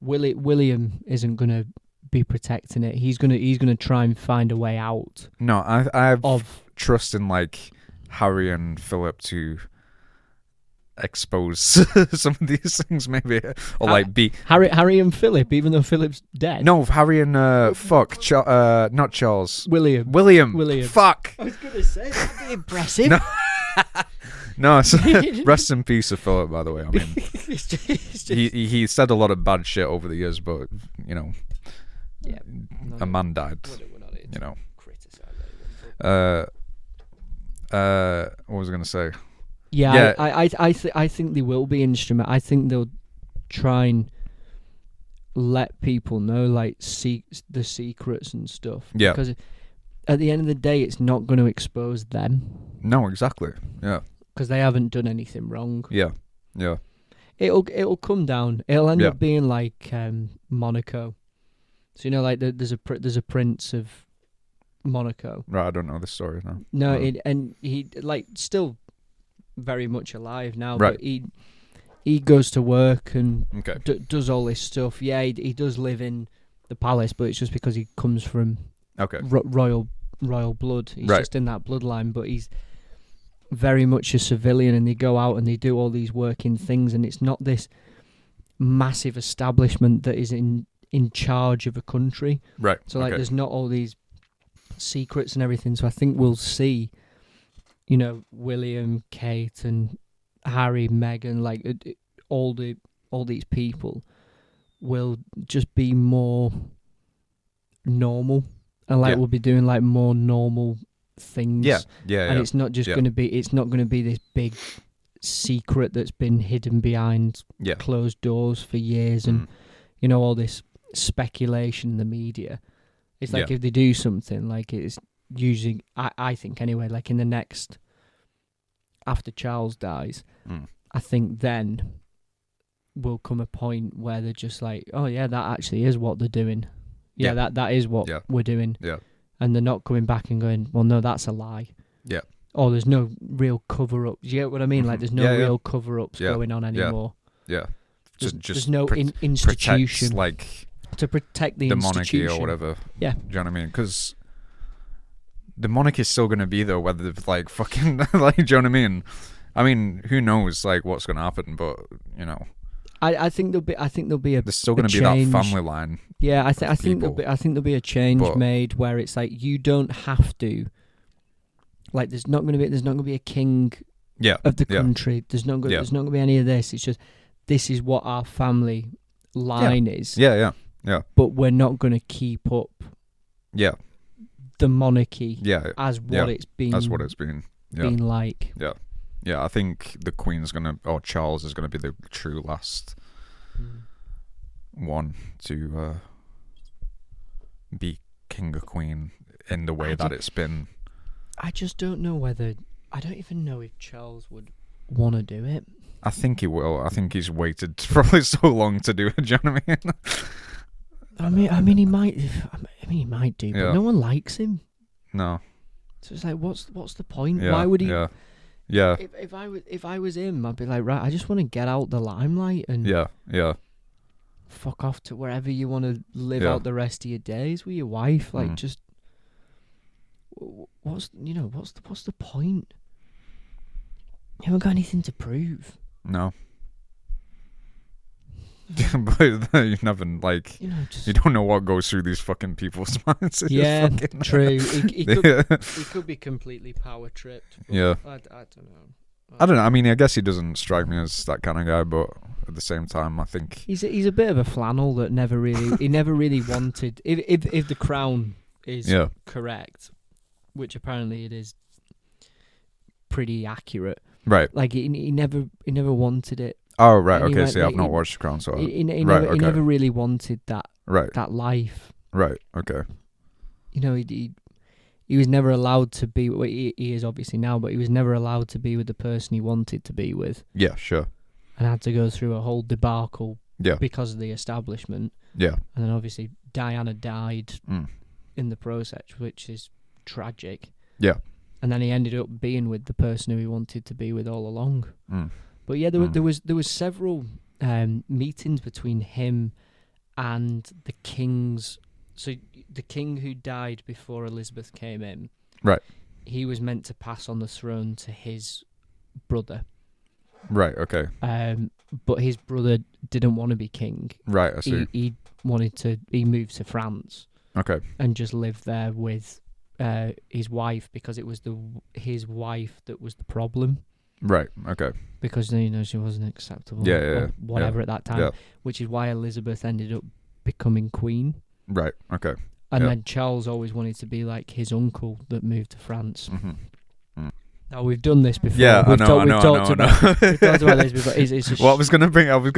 William isn't going to be protecting it. He's gonna try and find a way out. No, I have trust in like Harry and Philip to expose some of these things, maybe, or like be Harry and Philip, even though Philip's dead. No, Harry and not Charles. William. Fuck. I was gonna say that'd be impressive. No. No, rest in peace of Philip, by the way. I mean, it's just... he said a lot of bad shit over the years, but, you know, a man died, we're not here to you know. Criticize anyone, what was I going to say? Yeah. I think they will be instrument. I think they'll try and let people know, like, the secrets and stuff. Yeah. Because at the end of the day, it's not going to expose them. No, exactly. Yeah. Because they haven't done anything wrong. Yeah. Yeah. It'll come down. It'll end up being like Monaco. So, you know, like there's a prince of Monaco. Right, I don't know the story now. No, and he like still very much alive now. Right. But he goes to work and does all this stuff. Yeah, he does live in the palace, but it's just because he comes from royal blood. He's just in that bloodline, but he's very much a civilian, and they go out and they do all these working things, and it's not this massive establishment that is in charge of a country. Right. So like there's not all these secrets and everything. So I think we'll see, you know, William, Kate and Harry, Meghan, like all these people will just be more normal, and like we'll be doing like more normal things. And it's not just going to be. It's not going to be this big secret that's been hidden behind closed doors for years, and you know, all this speculation in the media. It's like if they do something, like it's usually, I think anyway, like in the next, after Charles dies, I think then will come a point where they're just like, oh yeah, that actually is what they're doing. That is what we're doing. And they're not coming back and going, well, no, that's a lie. Yeah. Or there's no real cover-up. Do you get what I mean? Like, there's no real cover-ups going on anymore. Yeah. There's no institution like to protect the monarchy institution or whatever. Yeah. Do you know what I mean? Because the monarchy is still going to be there, whether it's like fucking, like, do you know what I mean? I mean, who knows, like, what's going to happen, but, you know. I think there'll be a there's still going to be that family line. Yeah, I think there'll be a change made where it's like you don't have to Like there's not going to be a king of the country. There's not going to be any of this. It's just this is what our family line is. Yeah. But we're not going to keep up. Yeah. The monarchy. Yeah. As what it's been. As what it's been. Yeah. Been like. Yeah. Yeah. I think the Queen's or Charles is gonna be the true last one to be king or queen in the way that it's been. I just don't know whether. I don't even know if Charles would want to do it. I think he will. I think he's waited probably so long to do it. Do you know what I mean? I mean, he might. He might do, but no one likes him. No. So it's like, what's the point? Yeah, Why would he? Yeah. If I was him, I'd be like, right, I just want to get out the limelight and fuck off to wherever you want to live out the rest of your days with your wife. Like, just what's the point? You haven't got anything to prove. No. But you never you don't know what goes through these fucking people's minds. True. He could be completely power tripped. Yeah. I don't know. I don't know. I mean, I guess he doesn't strike me as that kind of guy, but at the same time, I think he's a bit of a flannel that never really wanted. If the crown is correct, which apparently it is, pretty accurate. Right. Like he never wanted it. Oh right. Okay. See, I've not watched the Crown, so he never really wanted that. Right. That life. Right. Okay. You know, he was never allowed to be. Well, he is obviously now, but he was never allowed to be with the person he wanted to be with. Yeah. Sure. And had to go through a whole debacle. Yeah. Because of the establishment. Yeah. And then obviously Diana died in the process, which is tragic. Yeah. And then he ended up being with the person who he wanted to be with all along. But yeah, there was several meetings between him and the kings. So the king who died before Elizabeth came in, right? He was meant to pass on the throne to his brother, right? Okay. But his brother didn't want to be king. Right, I see. He wanted to. He moved to France. Okay. And just lived there with his wife because it was his wife that was the problem. Right. Okay. Because she wasn't acceptable. Yeah. Whatever at that time. Yeah. Which is why Elizabeth ended up becoming queen. Right. Okay. And then Charles always wanted to be like his uncle that moved to France. Now we've done this before. Yeah, I know. We've talked about this before. It's I was gonna bring up an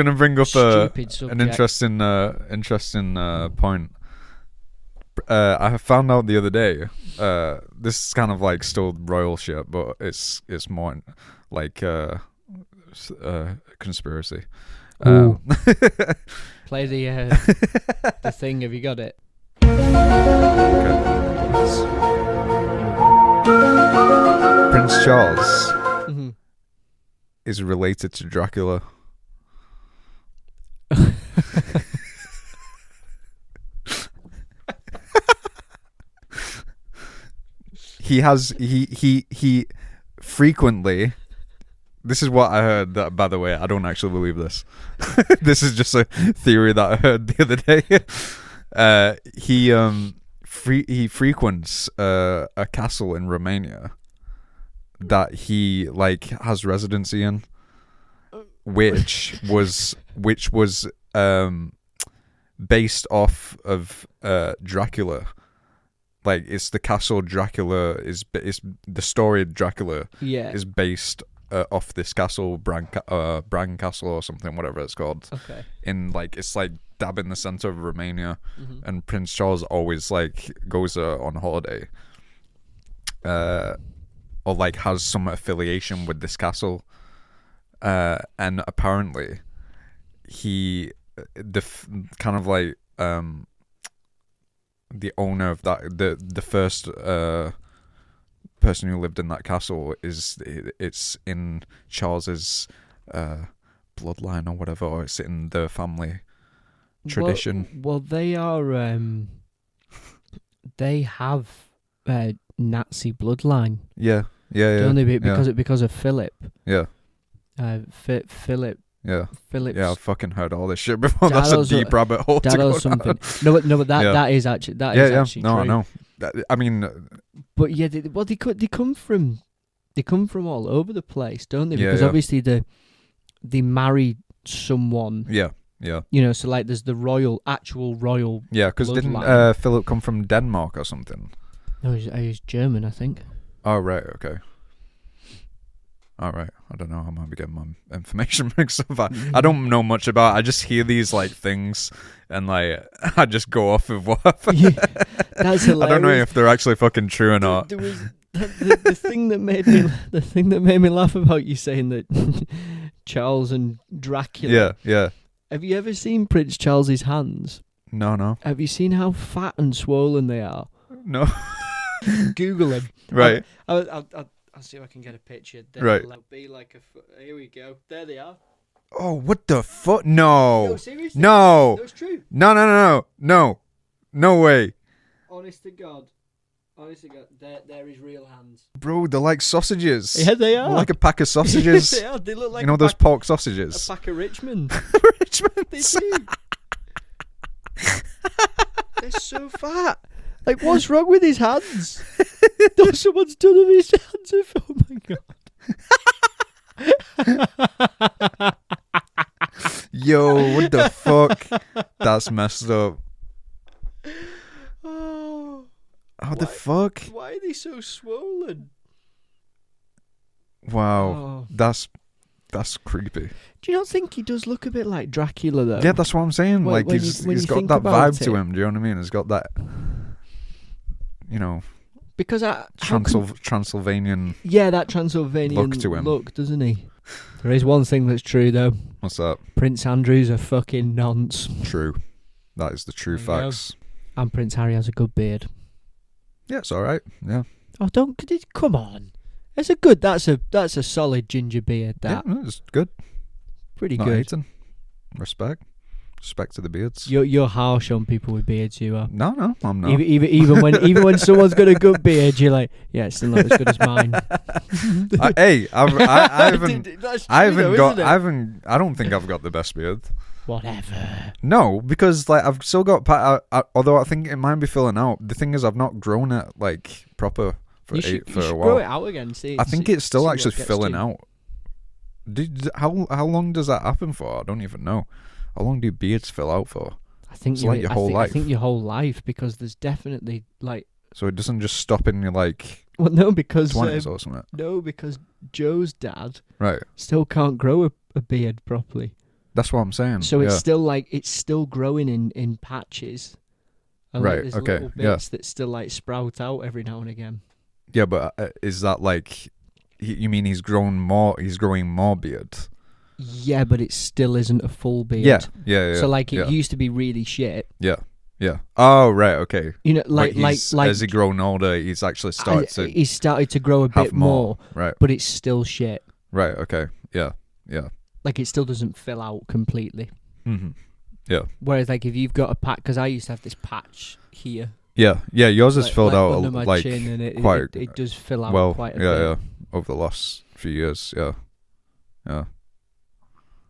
interesting point. I found out the other day. This is kind of like still royal shit, but it's more like conspiracy. Play the thing. Have you got it? Okay. Prince Charles is related to Dracula. He frequently. This is what I heard. That, by the way, I don't actually believe this. This is just a theory that I heard the other day. He frequents a castle in Romania that he has residency in, which was based off of Dracula. Like, it's the castle Dracula is the story of Dracula is based off this castle, Bran Castle or something, whatever it's called. Okay. In it's dab in the center of Romania, and Prince Charles always goes on holiday, or has some affiliation with this castle, and apparently he the owner of that, the first person who lived in that castle it's in Charles's bloodline or whatever, or it's in the family tradition. Well, they are. They have Nazi bloodline. Yeah. Don't they? Because of Philip. Yeah. Philip. Yeah. Philip's Yeah, I've fucking heard all this shit before. That's a deep rabbit hole to go something. No, but that is actually actually no, true. I know. I mean, But yeah, they come from all over the place, don't they? Yeah, Because yeah. obviously they marry someone. Yeah, yeah. You know, so like there's the actual royal. Yeah, because didn't bloodline. Philip come from Denmark or something? No, he's German, I think. Oh, right, okay. All right, I don't know. I might be getting my information mixed up. I don't know much about it. I just hear these like things and like I just go off of whatever. Yeah, that's hilarious. I don't know if they're actually fucking true or not. There was the thing that made me laugh about you saying that Charles and Dracula. Yeah, yeah. Have you ever seen Prince Charles's hands? No. Have you seen how fat and swollen they are? No. Google him. Right. I'll see if I can get a picture. Right. Be like here we go. There they are. Oh, what the fuck? No. No, seriously. No. No, it's true. No. No way. Honest to God. They're his real hands. Bro, they're like sausages. Yeah, they are. They're like a pack of sausages. They are. They look like those pork sausages. a pack of Richmond. Richmond's. They do. They're so fat. Like, what's wrong with his hands? Someone's done of his hands. Oh my God. Yo, what the fuck? That's messed up. Oh, How the fuck? why are they so swollen? Wow, Oh. that's creepy. Do you not think he does look a bit like Dracula though? Yeah, that's what I'm saying. When- like when he's you got think that about vibe to it. him. Do you know what I mean? He's got that, Because Transylvanian. that Transylvanian Look to him. look, doesn't he? There is one thing that's true though. What's that? Prince Andrew's a fucking nonce. True. That is the true There you go. facts. And Prince Harry has a good beard. Yeah, it's all right. Yeah. Oh, come on. That's a solid ginger beard. That Yeah, it's good. pretty Not good. hating. Respect to the beards. You're harsh on people with beards. You are. No, I'm not. Even when someone's got a good beard, you're like, yeah, it's still not as good as mine. I haven't. That's I true haven't though, got. isn't it? I don't think I've got the best beard. Whatever. No, because like I've still got. Although I think it might be filling out. The thing is, I've not grown it like proper for You a should while. grow it out again. See. I think it's still see what actually gets filling to. out. How long does that happen for? I don't even know. How long do beards fill out for? I think It's like your whole life. I think your whole life, because there's definitely like. So it doesn't just stop in your like Well, no, because 20s or something. because Joe's dad Right. still can't grow a beard properly. That's what I'm saying. So yeah. it's still growing in patches. And Right, there's okay, little yeah. bits that still like sprout out every now and again. Yeah, but is that like you mean he's growing more beard? Yeah, but it still isn't a full beard. Yeah. So like it yeah. used to be really shit. Yeah. Oh, right, okay. You know, But he's, like as he grown older, he's actually started to he's started to grow a have bit more, Right. but it's still shit. Right, okay. Yeah. Like it still doesn't fill out completely. Mm-hmm. Yeah. Whereas like if you've got a patch, because I used to have this patch here. Yeah, yours is filled out under my like chin, and it quite it does fill out well. quite a Yeah, bit. yeah. Over the last few years, yeah.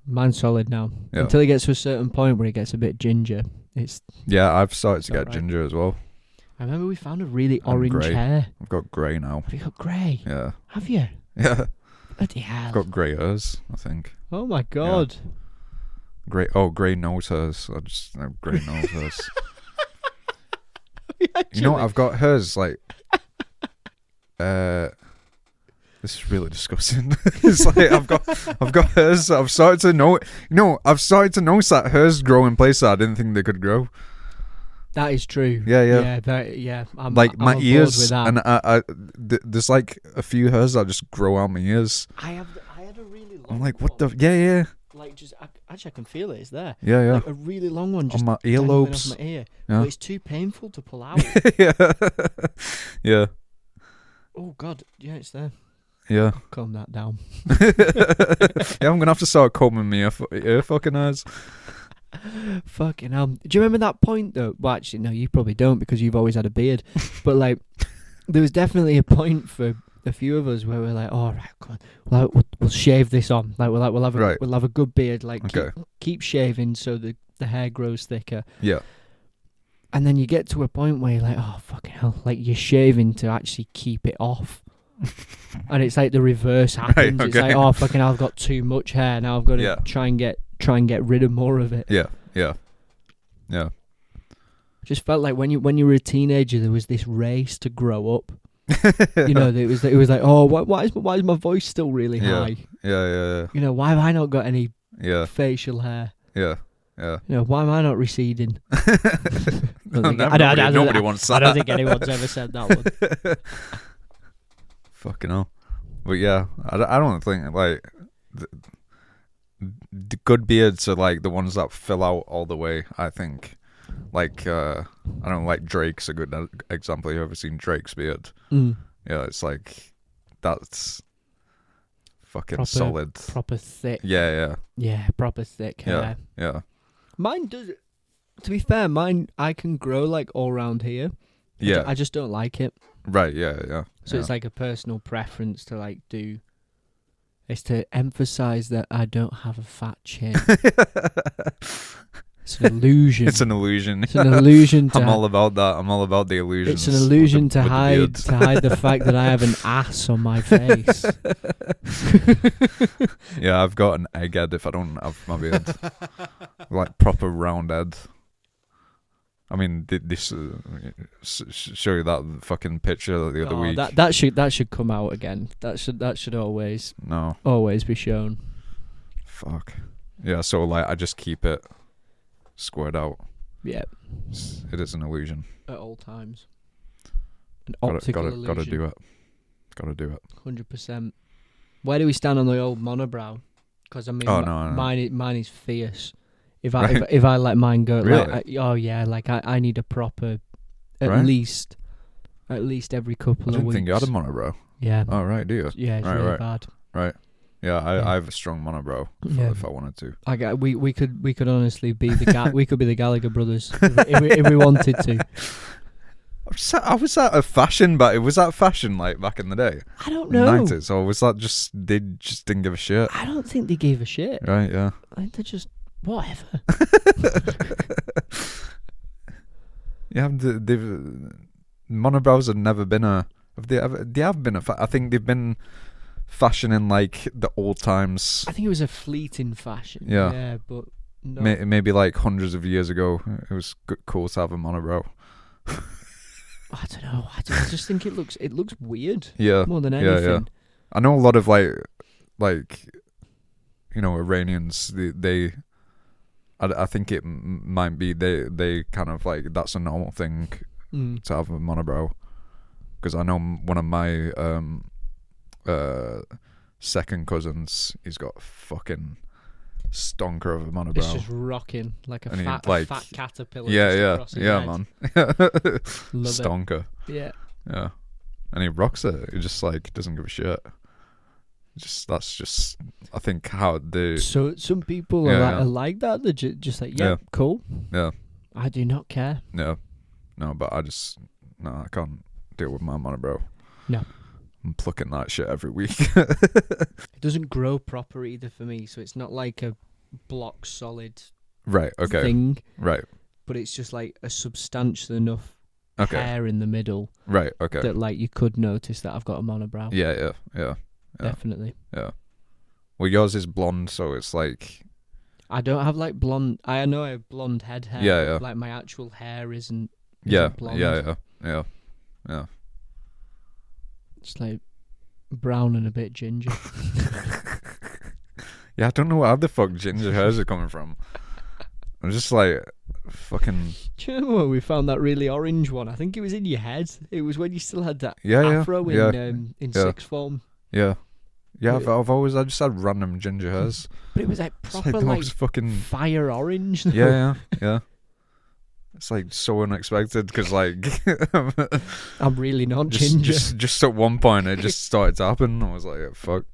Mine's solid now. Yeah. Until it gets to a certain point where it gets a bit ginger. Yeah, I've started to Is that get right? ginger as well. I remember we found a really And orange grey. hair. I've got grey now. Have you got grey? Yeah. Have you? Yeah. Bloody hell. I've got grey hairs, I think. Oh my god. Grey nose hairs. I just have grey nose hairs. You know Actually- what? I've got hairs like this is really disgusting. It's like I've got hairs that I've started to know. I've started to notice that hairs grow in places I didn't think they could grow. That is true. Yeah. I'm Like I'm my on board ears, with that. and there's like a few hairs that just grow out my ears. I had a really long I'm like, what one. the? Yeah. Like just actually I can feel it. It's there. Yeah. Like a really long one just On my dangling earlobes. off my ear. Yeah. But it's too painful to pull out. Yeah. Oh god, yeah, it's there. Yeah. Calm that down. Yeah, I'm gonna have to start combing my ear fucking hairs. Fucking hell. Do you remember that point though? Well, actually, no, you probably don't because you've always had a beard. But like, there was definitely a point for a few of us where we're like, "Oh, right, come on, we'll shave this on. Like, we'll have a good beard. Like, Okay. keep shaving so the hair grows thicker." Yeah. And then you get to a point where you're like, oh, fucking hell. Like, you're shaving to actually keep it off. And it's like the reverse happens. Right, It's okay. like, oh, fucking hell, I've got too much hair. Now I've got to Yeah. try and get rid of more of it. Yeah. Just felt like when you were a teenager, there was this race to grow up. You know, it was like, oh, why is my voice still really high? Yeah. You know, why have I not got any Yeah. facial hair? Yeah. You know, why am I not receding? Nobody wants that. I don't think anyone's ever said that one. Fucking hell. But yeah, I don't think like the good beards are like the ones that fill out all the way. I think like I don't know, like Drake's a good example. You ever seen Drake's beard? Mm. Yeah, it's like that's fucking Proper- solid. Proper thick. Yeah. Yeah, proper thick hair. Yeah. Mine does. To be fair, mine I can grow like all round here. Yeah. I just don't like it. Right. Yeah. So it's like a personal preference to like do. It's to emphasize that I don't have a fat chin. It's an illusion. It's an illusion. It's an illusion to. I'm all about that. I'm all about the illusions. It's an illusion with the to hide the fact that I have an ass on my face. Yeah, I've got an egghead if I don't have my beard. Like proper round head. I mean, did this show you that fucking picture the other week? That should come out again. That should always be shown. Fuck. Yeah, so like I just keep it squared out. Yeah. It is an illusion. At all times. An optical illusion. Gotta do it. Gotta do it. 100%. Where do we stand on the old monobrow? Because I mean, no. mine is fierce. If I let mine go, Really? like I need a proper, at Right? least every couple I of didn't weeks. think you had a monobrow. Yeah. Oh, right, do you? Yeah, it's Right, really right. bad. Right. Yeah, Yeah. I have a strong monobrow if I wanted to. We could honestly be we could be the Gallagher brothers if we wanted to. Was that a fashion? But was that fashion like back in the day? I don't know. 90s, or was that just they just didn't give a shit? I don't think they gave a shit. Right? Yeah. I think they're just whatever. Yeah, they've monobrows have never been a. Have they ever? They have been a. I think they've been fashion in like the old times. I think it was a fleeting fashion. Yeah. Yeah, but no. Maybe like hundreds of years ago, it was cool to have a monobrow. I don't know. I just think it looks weird. Yeah. More than anything. Yeah. I know a lot of like you know, Iranians. They I think it might be they kind of like that's a normal thing to have a monobrow, because I know one of my second cousins, he's got a fucking stonker of a monobrow. It's just rocking like a fat caterpillar. Yeah, just across his head. man. Love Stonker. it. Yeah. And he rocks it. He just like doesn't give a shit. That's just I think how the So some people are like that. They're just like, cool. Yeah. I do not care. No, but I can't deal with my monobrow. No. I'm plucking that shit every week. It doesn't grow proper either for me, so it's not like a block solid Right, okay. thing. Right. But it's just like a substantial enough Okay. hair in the middle Right, okay. that like you could notice that I've got a monobrow. Yeah. Definitely. Yeah. Well, yours is blonde, so it's like I don't have like blonde. I know I have blonde head hair. Yeah. But, like my actual hair isn't blonde. Yeah. It's like brown and a bit ginger. Yeah, I don't know where the fuck ginger hairs are coming from. I'm just like fucking. Do you remember when we found that really orange one? I think it was in your head. It was when you still had that Yeah, afro in sixth form. Yeah. Yeah, I just had random ginger hairs. But it was like It's proper like the most fucking fire orange. Yeah. It's like so unexpected because like I'm really not ginger. just at one point it just started to happen. I was like, fuck.